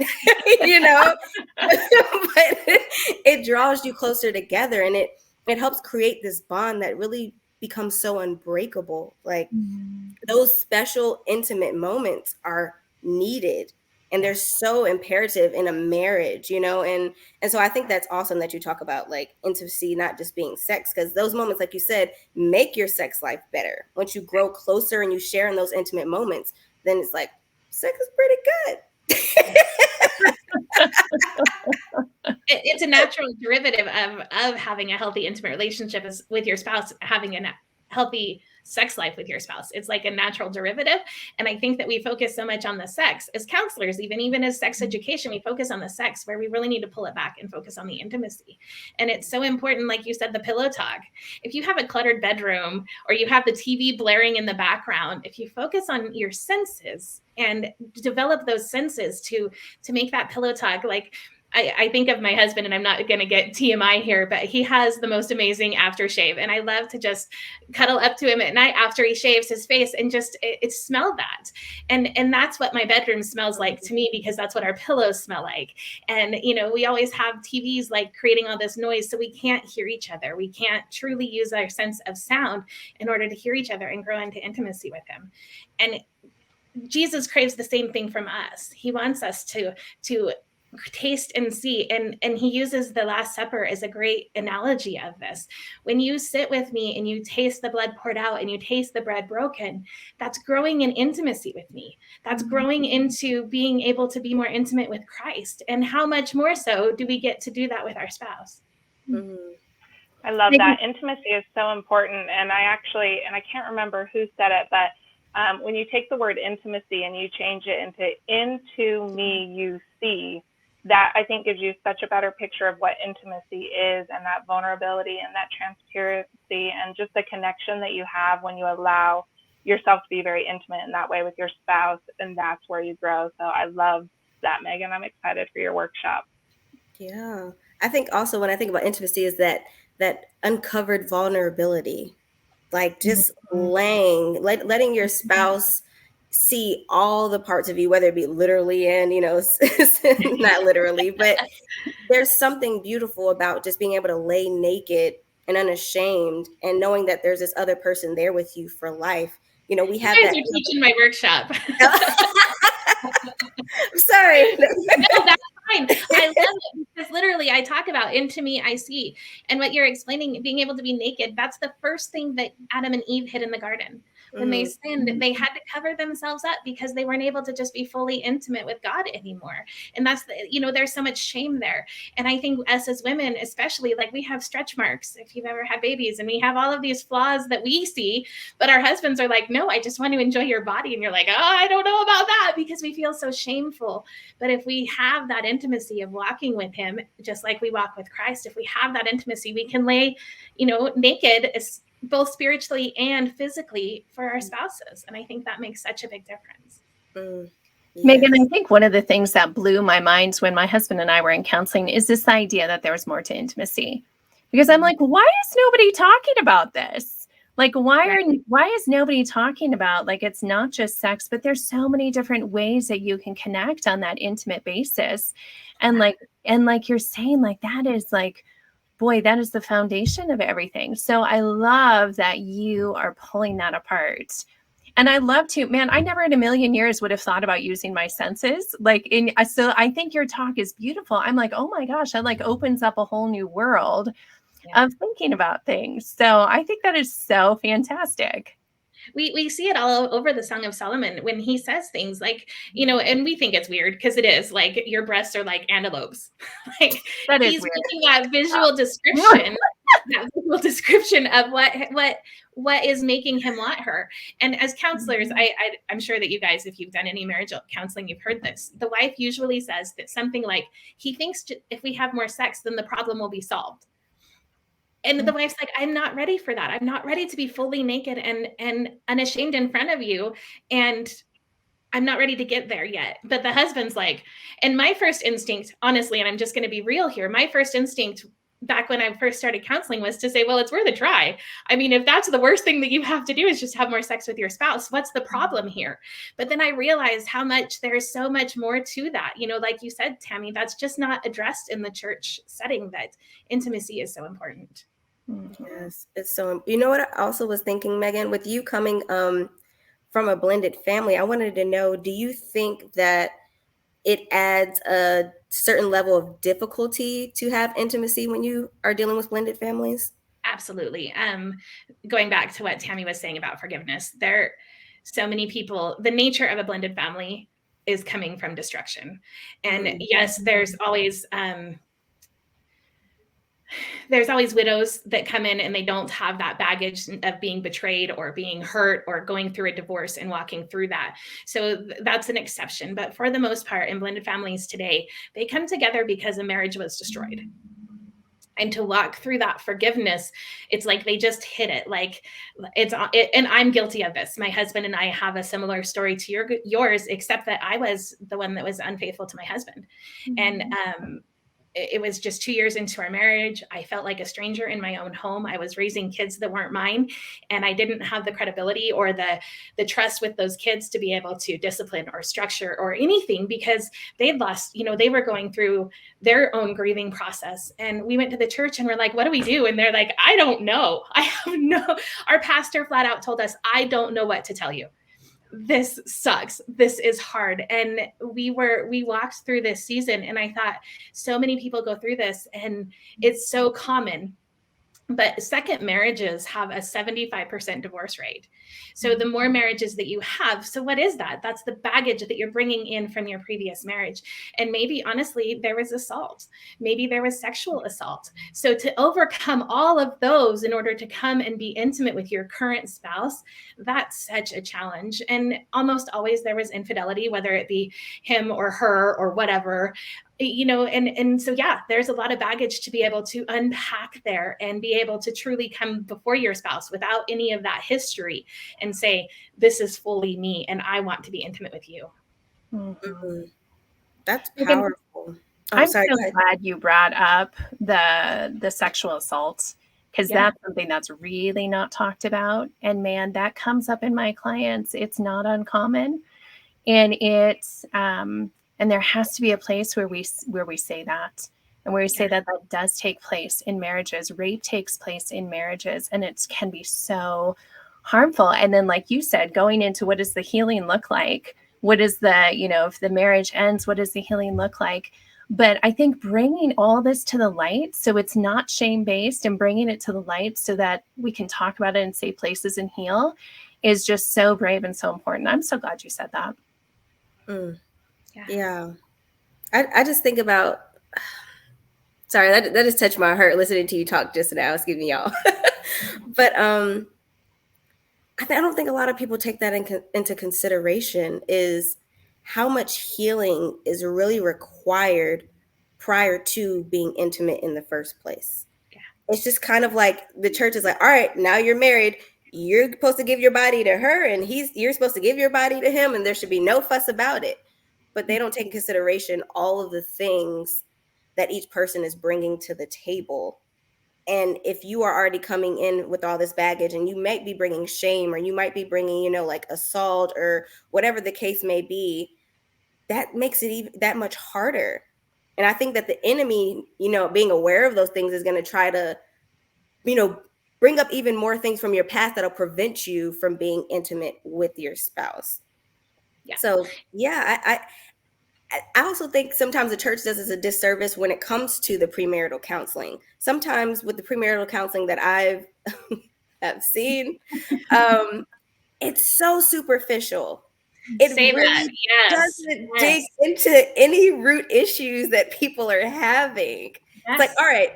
S1: You know, but it draws you closer together, and it helps create this bond that really becomes so unbreakable. Like, those special intimate moments are needed, and they're so imperative in a marriage, you know. And so I think that's awesome that you talk about like intimacy not just being sex, because those moments, like you said, make your sex life better. Once you grow closer and you share in those intimate moments, then it's like sex is pretty good.
S3: It's a natural derivative of having a healthy intimate relationship is with your spouse, having a healthy sex life with your spouse. It's like a natural derivative. And I think that we focus so much on the sex as counselors, even as sex education, we focus on the sex, where we really need to pull it back and focus on the intimacy. And it's so important, like you said, the pillow talk. If you have a cluttered bedroom or you have the TV blaring in the background, if you focus on your senses and develop those senses to make that pillow talk, like I think of my husband, and I'm not going to get TMI here, but he has the most amazing aftershave. And I love to just cuddle up to him at night after he shaves his face and just it smell that. And that's what my bedroom smells like to me, because that's what our pillows smell like. And, you know, we always have TVs like creating all this noise, so we can't hear each other. We can't truly use our sense of sound in order to hear each other and grow into intimacy with him. And Jesus craves the same thing from us. He wants us to taste and see, and he uses the Last Supper as a great analogy of this. When you sit with me and you taste the blood poured out and you taste the bread broken, that's growing in intimacy with me. That's growing into being able to be more intimate with Christ. And how much more so do we get to do that with our spouse?
S2: I love that. Intimacy is so important. And I can't remember who said it, but when you take the word intimacy and you change it into me you see, that I think gives you such a better picture of what intimacy is, and that vulnerability and that transparency and just the connection that you have when you allow yourself to be very intimate in that way with your spouse, and that's where you grow. So I love that, Megan. I'm excited for your workshop.
S1: Yeah. I think also when I think about intimacy is that uncovered vulnerability, like just letting your spouse see all the parts of you, whether it be literally and, you know, not literally, but there's something beautiful about just being able to lay naked and unashamed and knowing that there's this other person there with you for life. You know, we have
S3: you guys are teaching my workshop.
S1: I'm sorry.
S3: No, that's fine. I love it, because literally I talk about into me I see, and what you're explaining, being able to be naked, that's the first thing that Adam and Eve hid in the garden. When they sinned, they had to cover themselves up because they weren't able to just be fully intimate with God anymore. And that's there's so much shame there. And I think us as women, especially, like, we have stretch marks if you've ever had babies, and we have all of these flaws that we see, but our husbands are like, no, I just want to enjoy your body. And you're like, oh, I don't know about that, because we feel so shameful. But if we have that intimacy of walking with him, just like we walk with Christ, if we have that intimacy, we can lay, naked, both spiritually and physically, for our spouses. And I think that makes such a big difference.
S1: Yes.
S4: Megan, I think one of the things that blew my mind when my husband and I were in counseling is this idea that there was more to intimacy. Because I'm like, why is nobody talking about this? Like, why is nobody talking about, like, it's not just sex, but there's so many different ways that you can connect on that intimate basis. And like you're saying, like, that is like, boy, that is the foundation of everything. So I love that you are pulling that apart. And I love to, man, I never in a million years would have thought about using my senses. So I think your talk is beautiful. I'm like, oh my gosh, that like opens up a whole new world of thinking about things. So I think that is so fantastic.
S3: we see it all over the Song of Solomon when he says things like, you know, and we think it's weird because it is like your breasts are like antelopes. Like
S4: That is
S3: he's
S4: weird.
S3: making that visual description, of what is making him want her. And as counselors, I'm sure that you guys, if you've done any marriage counseling, you've heard this. The wife usually says that something like, he thinks if we have more sex, then the problem will be solved. And the wife's like, I'm not ready for that. I'm not ready to be fully naked and unashamed in front of you. And I'm not ready to get there yet. But the husband's like, and my first instinct, honestly, and I'm just going to be real here, my first instinct back when I first started counseling was to say, well, it's worth a try. I mean, if that's the worst thing that you have to do is just have more sex with your spouse, what's the problem here? But then I realized how much there's so much more to that. You know, like you said, Tammy, that's just not addressed in the church setting, that intimacy is so important.
S1: Yes, it's so, you know what I also was thinking, Megan, with you coming from a blended family, I wanted to know, do you think that it adds a certain level of difficulty to have intimacy when you are dealing with blended families?
S3: Absolutely. Going back to what Tammy was saying about forgiveness, there so many people, the nature of a blended family is coming from destruction. And yes, there's always widows that come in and they don't have that baggage of being betrayed or being hurt or going through a divorce and walking through that. So that's an exception. But for the most part, in blended families today, they come together because a marriage was destroyed. And to walk through that forgiveness, it's like they just hit it. Like and I'm guilty of this. My husband and I have a similar story to yours, except that I was the one that was unfaithful to my husband. And it was just 2 years into our marriage. I felt like a stranger in my own home. I was raising kids that weren't mine, and I didn't have the credibility or the trust with those kids to be able to discipline or structure or anything, because they'd lost, you know, they were going through their own grieving process. And we went to the church and we're like, what do we do? And they're like, I don't know. Our pastor flat out told us, I don't know what to tell you. This sucks. This is hard. And we walked through this season, and I thought, so many people go through this and it's so common. But second marriages have a 75% divorce rate. So the more marriages that you have, so what is that? That's the baggage that you're bringing in from your previous marriage. And maybe, honestly, there was assault. Maybe there was sexual assault. So to overcome all of those in order to come and be intimate with your current spouse, that's such a challenge. And almost always there was infidelity, whether it be him or her or whatever. You know, and so, yeah, there's a lot of baggage to be able to unpack there and be able to truly come before your spouse without any of that history and say, this is fully me and I want to be intimate with you.
S1: That's powerful.
S4: I'm so glad you brought up the sexual assault, because that's something that's really not talked about. And man, that comes up in my clients. It's not uncommon. And it's and there has to be a place where we say that, and where we say that does take place in marriages. Rape takes place in marriages, and it can be so harmful. And then, like you said, going into what does the healing look like? What is the, you know, if the marriage ends, what does the healing look like? But I think bringing all this to the light, so it's not shame-based, and bringing it to the light so that we can talk about it in safe places and heal, is just so brave and so important. I'm so glad you said that.
S1: Yeah. I just think about, sorry, that just touched my heart listening to you talk just now. Excuse me, y'all. But I don't think a lot of people take that into consideration, is how much healing is really required prior to being intimate in the first place. Yeah. It's just kind of like the church is like, all right, now you're married. You're supposed to give your body to her, and you're supposed to give your body to him, and there should be no fuss about it. But they don't take into consideration all of the things that each person is bringing to the table. And if you are already coming in with all this baggage, and you might be bringing shame, or you might be bringing, you know, like assault or whatever the case may be, that makes it even that much harder. And I think that the enemy, you know, being aware of those things, is going to try to, you know, bring up even more things from your past that'll prevent you from being intimate with your spouse. Yeah. So, yeah, I also think sometimes the church does us a disservice when it comes to the premarital counseling. Sometimes with the premarital counseling that I've have seen, it's so superficial. It
S3: Say
S1: really
S3: that. Yes.
S1: doesn't
S3: Yes.
S1: dig into any root issues that people are having. It's like,
S3: Yes.
S1: all right,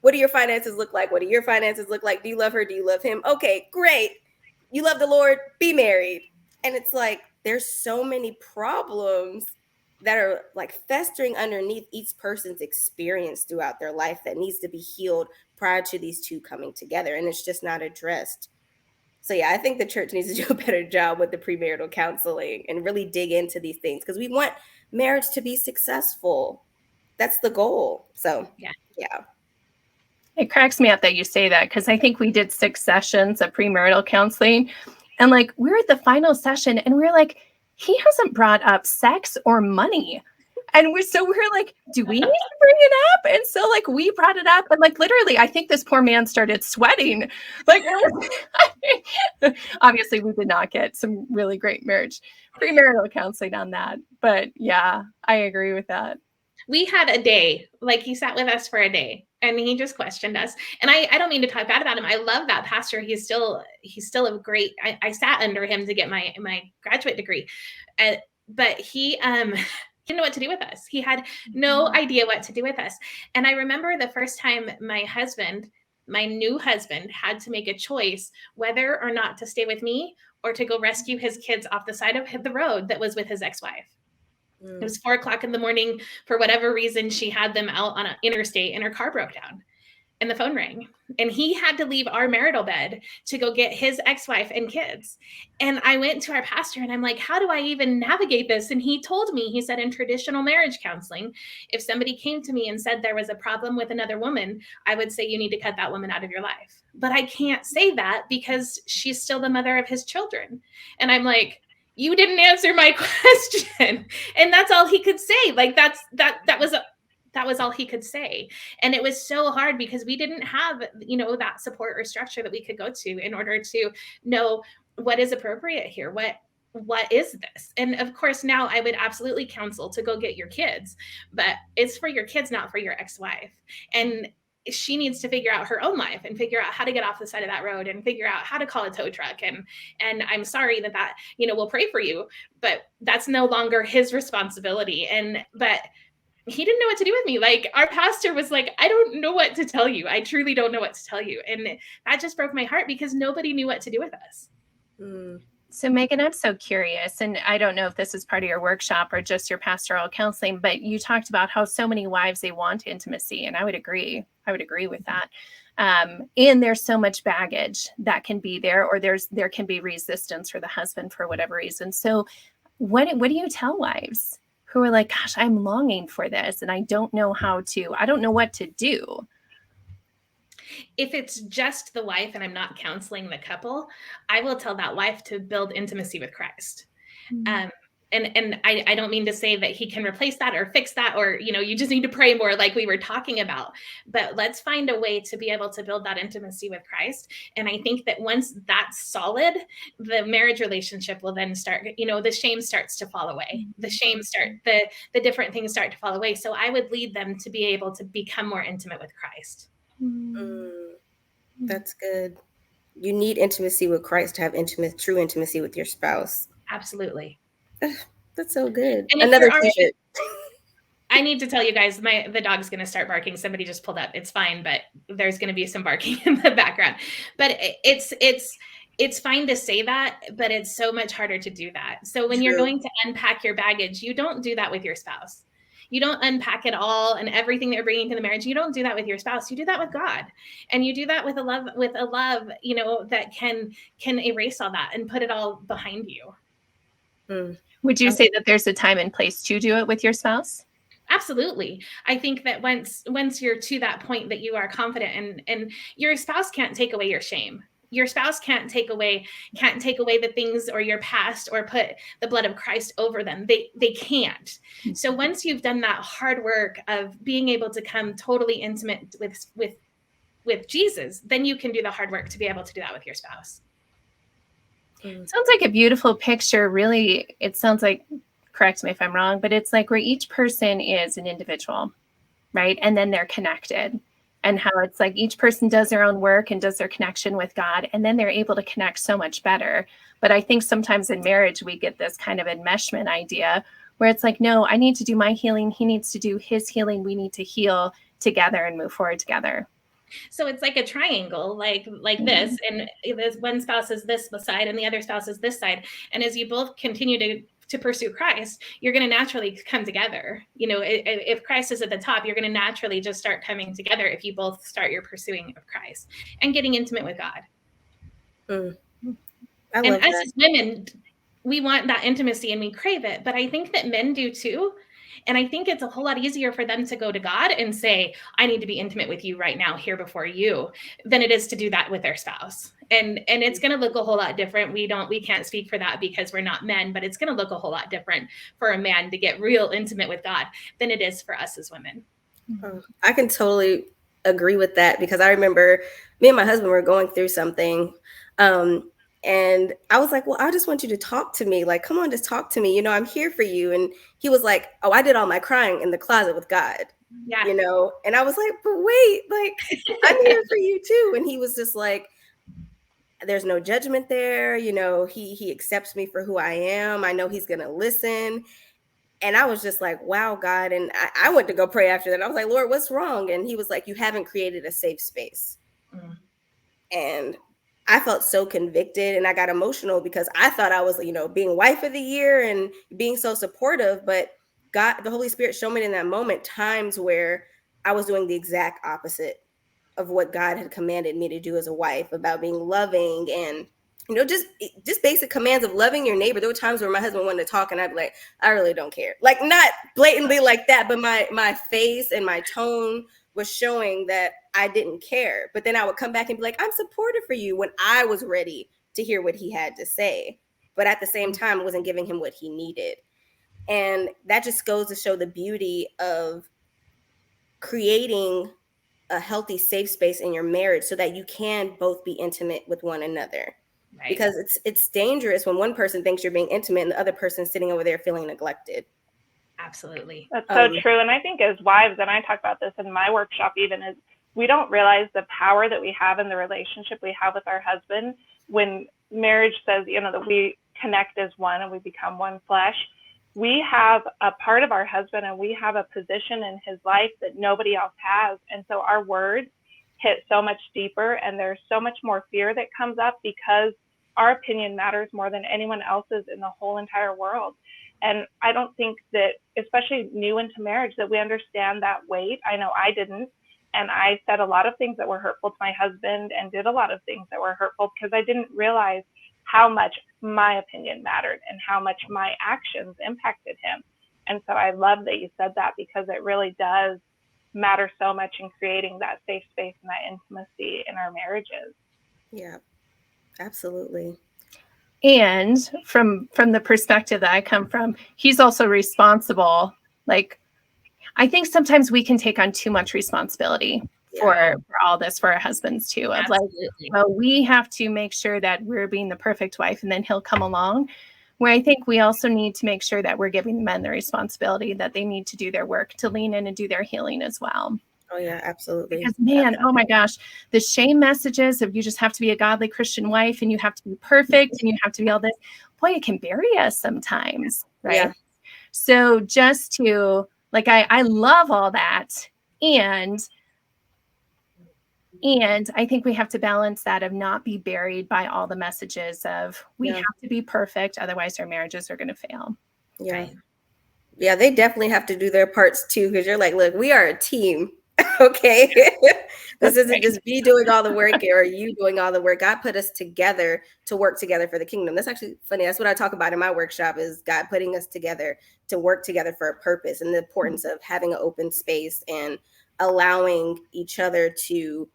S1: what do your finances look like? What do your finances look like? Do you love her? Do you love him? Okay, great. You love the Lord, be married. And it's like, there's so many problems that are like festering underneath each person's experience throughout their life that needs to be healed prior to these two coming together. And it's just not addressed. So yeah, I think the church needs to do a better job with the premarital counseling and really dig into these things because we want marriage to be successful. That's the goal. So yeah.
S4: It cracks me up that you say that because I think we did 6 sessions of premarital counseling, and like we're at the final session and we're like, he hasn't brought up sex or money. And we're like, do we need to bring it up? And so like we brought it up, and like literally, I think this poor man started sweating. Like, obviously, we did not get some really great premarital counseling on that. But yeah, I agree with that.
S3: We had a day, like he sat with us for a day and he just questioned us. And I don't mean to talk bad about him. I love that pastor. He's still a great, I sat under him to get my graduate degree. But he didn't know what to do with us. He had no idea what to do with us. And I remember the first time my new husband had to make a choice whether or not to stay with me or to go rescue his kids off the side of the road that was with his ex-wife. It was 4:00 in the morning. For whatever reason, she had them out on an interstate and her car broke down and the phone rang. And he had to leave our marital bed to go get his ex-wife and kids. And I went to our pastor and I'm like, how do I even navigate this? And he told me, he said, in traditional marriage counseling, if somebody came to me and said there was a problem with another woman, I would say you need to cut that woman out of your life. But I can't say that because she's still the mother of his children. And I'm like, you didn't answer my question. And that's all he could say. Like that was all he could say. And it was so hard because we didn't have, that support or structure that we could go to in order to know what is appropriate here. What is this? And of course, now I would absolutely counsel to go get your kids, but it's for your kids, not for your ex-wife. And she needs to figure out her own life and figure out how to get off the side of that road and figure out how to call a tow truck. And I'm sorry that, we'll pray for you, but that's no longer his responsibility. But he didn't know what to do with me. Like our pastor was like, I don't know what to tell you. I truly don't know what to tell you. And that just broke my heart because nobody knew what to do with us.
S4: So Megan, I'm so curious, and I don't know if this is part of your workshop or just your pastoral counseling, but you talked about how so many wives, they want intimacy. And I would agree with that. And there's so much baggage that can be there, or there can be resistance for the husband for whatever reason. So what do you tell wives who are like, gosh, I'm longing for this and I don't know what to do?
S3: If it's just the wife and I'm not counseling the couple, I will tell that wife to build intimacy with Christ. And I don't mean to say that he can replace that or fix that, or, you just need to pray more like we were talking about, but let's find a way to be able to build that intimacy with Christ. And I think that once that's solid, the marriage relationship will then start, the shame starts to fall away. The different things start to fall away. So I would lead them to be able to become more intimate with Christ.
S1: That's good. You need intimacy with Christ to have true intimacy with your spouse.
S3: Absolutely.
S1: That's so good.
S3: And
S1: another t-shirt.
S3: I need to tell you guys, the dog's going to start barking. Somebody just pulled up. It's fine, but there's going to be some barking in the background. But it's fine to say that, but it's so much harder to do that. So when you're going to unpack your baggage, you don't do that with your spouse. You don't unpack it all and everything that you're bringing to the marriage. You don't do that with your spouse. You do that with God, and you do that with a love, that can erase all that and put it all behind you.
S4: Would you say that there's a time and place to do it with your spouse?
S3: Absolutely. I think that once you're to that point that you are confident and your spouse can't take away your shame. Your spouse can't take away the things or your past or put the blood of Christ over them. They can't. So once you've done that hard work of being able to come totally intimate with Jesus, then you can do the hard work to be able to do that with your spouse.
S4: Sounds like a beautiful picture. Really, it sounds like, correct me if I'm wrong, but it's like where each person is an individual, right? And then they're connected. and how it's like each person does their own work and does their connection with God, and then they're able to connect so much better. But I think sometimes in marriage, we get this kind of enmeshment idea where it's like, no, I need to do my healing. He needs to do his healing. We need to heal together and move forward together.
S3: So it's like a triangle, like this, and there's one spouse is this side and the other spouse is this side. And as you both continue to pursue Christ, you're going to naturally come together. You know, if Christ is at the top, you're going to naturally just start coming together if you both start your pursuing of Christ and getting intimate with God. And us as women, we want that intimacy and we crave it, but I think that men do too. And I think it's a whole lot easier for them to go to God and say, I need to be intimate with you right now here before you, than it is to do that with their spouse. And it's going to look a whole lot different. We can't speak for that because we're not men, but it's going to look a whole lot different for a man to get real intimate with God than it is for us as women.
S1: I can totally agree with that, because I remember me and my husband were going through something. And I was like, well, I just want you to talk to me. Like, come on, just talk to me. You know, I'm here for you. And he was like, oh, I did all my crying in the closet with God.
S3: Yeah.
S1: You know, and I was like, but wait, like, I'm here for you too. And he was just like, there's no judgment there. You know, he accepts me for who I am. I know he's going to listen. And I was just like, wow, God. And I went to go pray after that. I was like, Lord, what's wrong? And he was like, you haven't created a safe space. And I felt so convicted, and I got emotional because I thought I was, you know, being wife of the year and being so supportive. But God, the Holy Spirit showed me in that moment times where I was doing the exact opposite of what God had commanded me to do as a wife, about being loving and, you know, just basic commands of loving your neighbor. There were times where my husband wanted to talk and I'd be like, I really don't care. Like, not blatantly like that, but my face and my tone was showing that I didn't care. But then I would come back and be like, I'm supportive for you, when I was ready to hear what he had to say. But at the same time, I wasn't giving him what he needed. And that just goes to show the beauty of creating a healthy, safe space in your marriage so that you can both be intimate with one another. Right. Because it's dangerous when one person thinks you're being intimate and the other person sitting over there feeling neglected.
S3: Absolutely.
S2: That's so true. And I think as wives, and I talk about this in my workshop even, is we don't realize the power that we have in the relationship we have with our husband when marriage says, you know, that we connect as one and we become one flesh. We have a part of our husband and we have a position in his life that nobody else has. And so our words hit so much deeper, and there's so much more fear that comes up because our opinion matters more than anyone else's in the whole entire world. And I don't think that, especially new into marriage, that we understand that weight. I know I didn't. And I said a lot of things that were hurtful to my husband and did a lot of things that were hurtful because I didn't realize how much my opinion mattered and how much my actions impacted him. And so I love that you said that, because it really does matter so much in creating that safe space and that intimacy in our marriages.
S1: Yeah, absolutely.
S4: And from the perspective that I come from, he's also responsible. Like, I think sometimes we can take on too much responsibility for all this, for our husbands too. Of Absolutely. Like, well, we have to make sure that we're being the perfect wife, and then he'll come along. Where I think we also need to make sure that we're giving the men the responsibility that they need to do their work, to lean in and do their healing as well.
S1: Oh yeah, absolutely.
S4: Because man, oh my gosh, the shame messages of you just have to be a godly Christian wife and you have to be perfect and you have to be all this, boy, it can bury us sometimes, right? Yeah. So just to, like, I love all that. And I think we have to balance that of not be buried by all the messages of we have to be perfect, otherwise our marriages are going to fail.
S1: Yeah. Right? Yeah, they definitely have to do their parts too, because you're like, look, we are a team. Okay. This isn't just me doing all the work or you doing all the work. God put us together to work together for the kingdom. That's actually funny. That's what I talk about in my workshop, is God putting us together to work together for a purpose, and the importance of having an open space and allowing each other to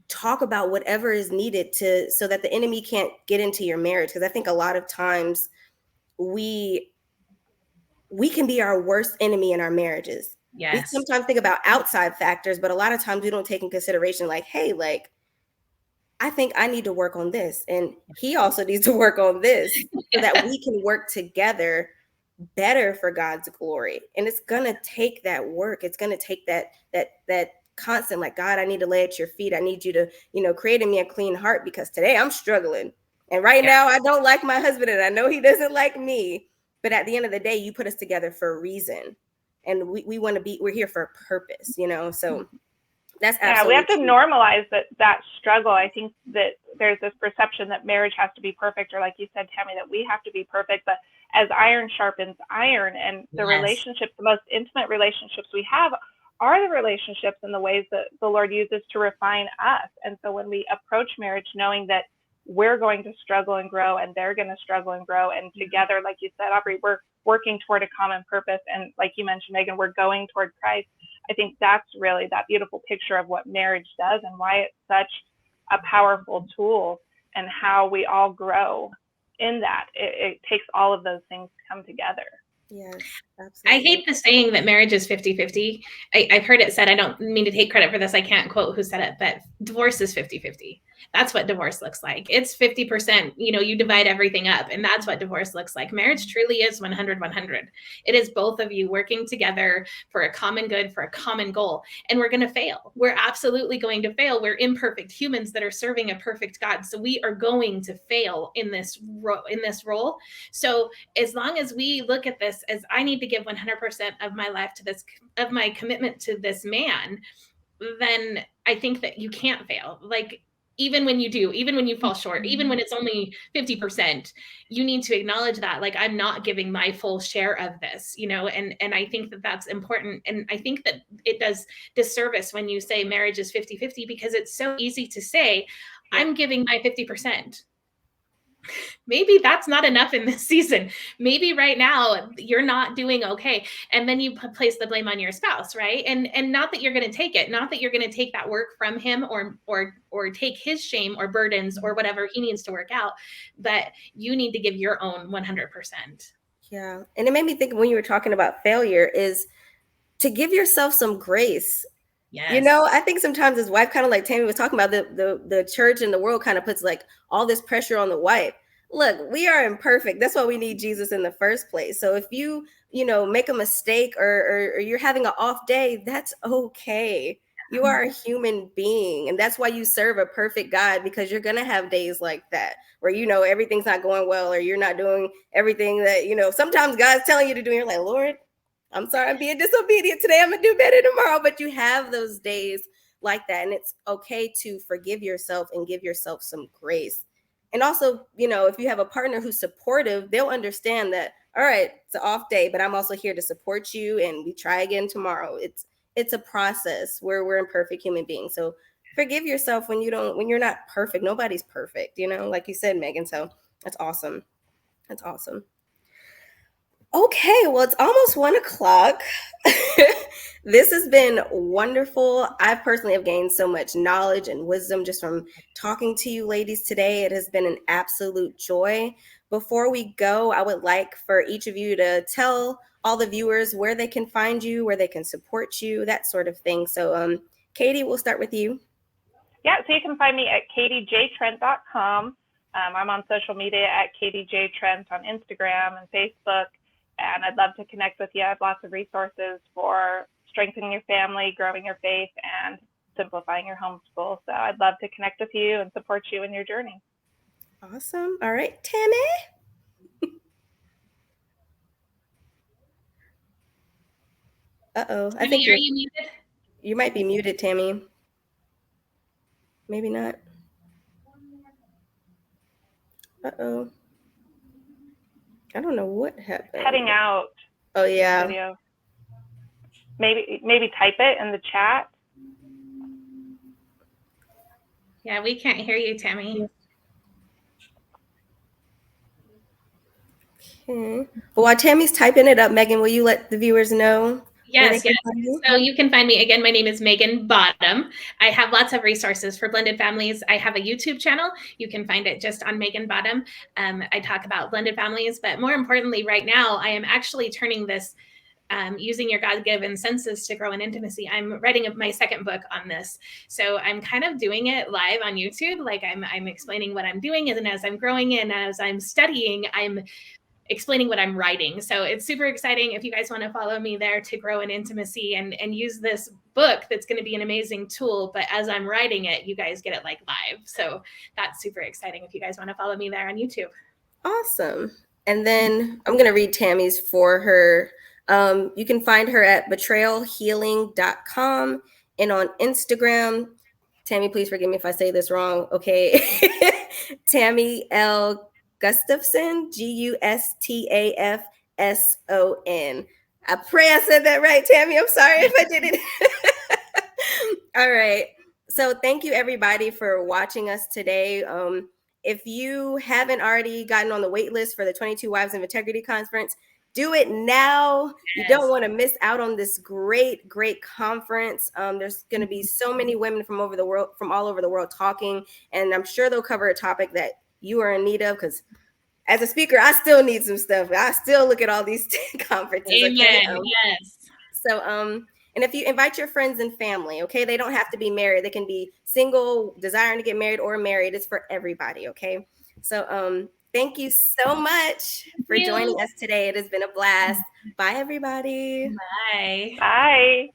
S1: talk about whatever is needed so that the enemy can't get into your marriage. Because I think a lot of times we can be our worst enemy in our marriages. Yes. We sometimes think about outside factors, but a lot of times we don't take in consideration, like, hey, like, I think I need to work on this, and he also needs to work on this, so that we can work together better for God's glory. And it's gonna take that work. It's gonna take that constant, like, God, I need to lay at your feet. I need you to, create in me a clean heart, because today I'm struggling. And right now I don't like my husband, and I know he doesn't like me. But at the end of the day, you put us together for a reason. And we're here for a purpose, so that's absolutely
S2: we have to
S1: true.
S2: normalize that struggle. I think that there's this perception that marriage has to be perfect, or like you said, Tammy, that we have to be perfect. But as iron sharpens iron, and the relationships, the most intimate relationships we have are the relationships and the ways that the Lord uses to refine us. And so when we approach marriage knowing that we're going to struggle and grow, and they're going to struggle and grow, and together, like you said, Aubrey, we're working toward a common purpose. And like you mentioned, Megan, we're going toward Christ. I think that's really that beautiful picture of what marriage does and why it's such a powerful tool, and how we all grow in that. It takes all of those things to come together.
S1: Yes, absolutely.
S3: I hate the saying that marriage is 50-50. I've heard it said, I don't mean to take credit for this, I can't quote who said it, but divorce is 50-50. That's what divorce looks like. It's 50%, you divide everything up, and that's what divorce looks like. Marriage truly is 100-100. It is both of you working together for a common good, for a common goal. And we're going to fail. We're absolutely going to fail. We're imperfect humans that are serving a perfect God. So we are going to fail in this role. So as long as we look at this as I need to give 100% of my life to this, of my commitment to this man, then I think that you can't fail. Like, even when you do, even when you fall short, even when it's only 50%, you need to acknowledge that, like, I'm not giving my full share of this, and I think that that's important. And I think that it does disservice when you say marriage is 50-50, because it's so easy to say, I'm giving my 50%. Maybe that's not enough in this season. Maybe right now you're not doing okay. And then you place the blame on your spouse, right? And not that you're going to take it, not that you're going to take that work from him, or take his shame or burdens or whatever he needs to work out, but you need to give your own 100%.
S1: Yeah. And it made me think, when you were talking about failure, is to give yourself some grace.
S3: Yes.
S1: I think sometimes his wife, kind of like Tammy was talking about, the church and the world kind of puts like all this pressure on the wife. Look, we are imperfect. That's why we need Jesus in the first place. So if you make a mistake, or you're having an off day, that's okay. You are a human being, and that's why you serve a perfect God, because you're going to have days like that where, everything's not going well, or you're not doing everything that, sometimes God's telling you to do. And you're like, Lord, I'm sorry, I'm being disobedient today. I'm going to do better tomorrow. But you have those days like that. And it's okay to forgive yourself and give yourself some grace. And also, if you have a partner who's supportive, they'll understand that, all right, it's an off day, but I'm also here to support you, and we try again tomorrow. It's a process where we're imperfect human beings. So forgive yourself when you're not perfect. Nobody's perfect, like you said, Megan. So that's awesome. That's awesome. Okay, well, it's almost 1:00. This has been wonderful. I personally have gained so much knowledge and wisdom just from talking to you ladies today. It has been an absolute joy. Before we go, I would like for each of you to tell all the viewers where they can find you, where they can support you, that sort of thing. So, Katie, we'll start with you.
S2: Yeah, so you can find me at katiejtrent.com. I'm on social media at Katie J Trent on Instagram and Facebook. And I'd love to connect with you. I have lots of resources for strengthening your family, growing your faith, and simplifying your homeschool. So I'd love to connect with you and support you in your journey.
S1: Awesome. All right, Tammy. Uh-oh. I think
S3: are you muted?
S1: You might be muted, Tammy. Maybe not. Uh-oh. I don't know what happened.
S2: Heading out.
S1: Oh, yeah.
S2: Video. Maybe type it in the chat.
S3: Yeah, we can't hear you, Tammy.
S1: Okay. Well, while Tammy's typing it up, Megan, will you let the viewers know?
S3: Yes. So you can find me again. My name is Megan Bottom. I have lots of resources for blended families. I have a YouTube channel. You can find it just on Megan Bottom. I talk about blended families, but more importantly, right now, I am actually turning this using your God-given senses to grow in intimacy. I'm writing my second book on this. So I'm kind of doing it live on YouTube. Like I'm explaining what I'm doing, and as I'm growing and as I'm studying, I'm explaining what I'm writing. So it's super exciting. If you guys want to follow me there to grow in intimacy and use this book that's going to be an amazing tool, but as I'm writing it, you guys get it like live. So that's super exciting if you guys want to follow me there on YouTube.
S1: Awesome. And then I'm going to read Tammy's for her. You can find her at betrayalhealing.com and on Instagram. Tammy, please forgive me if I say this wrong. Okay. Tammy L. Gustafson, Gustafson. I pray I said that right, Tammy. I'm sorry if I didn't. All right. So thank you, everybody, for watching us today. If you haven't already gotten on the wait list for the 22 Wives of Integrity Conference, do it now. Yes. You don't want to miss out on this great conference. There's going to be so many women from all over the world talking, and I'm sure they'll cover a topic that you are in need of, because as a speaker, I still need some stuff. I still look at all these conferences.
S3: Amen.
S1: Okay?
S3: Yes.
S1: So, and if you invite your friends and family, okay, they don't have to be married. They can be single, desiring to get married, or married. It's for everybody, okay? So, thank you so much for joining us today. It has been a blast. Bye, everybody.
S3: Bye.
S2: Bye.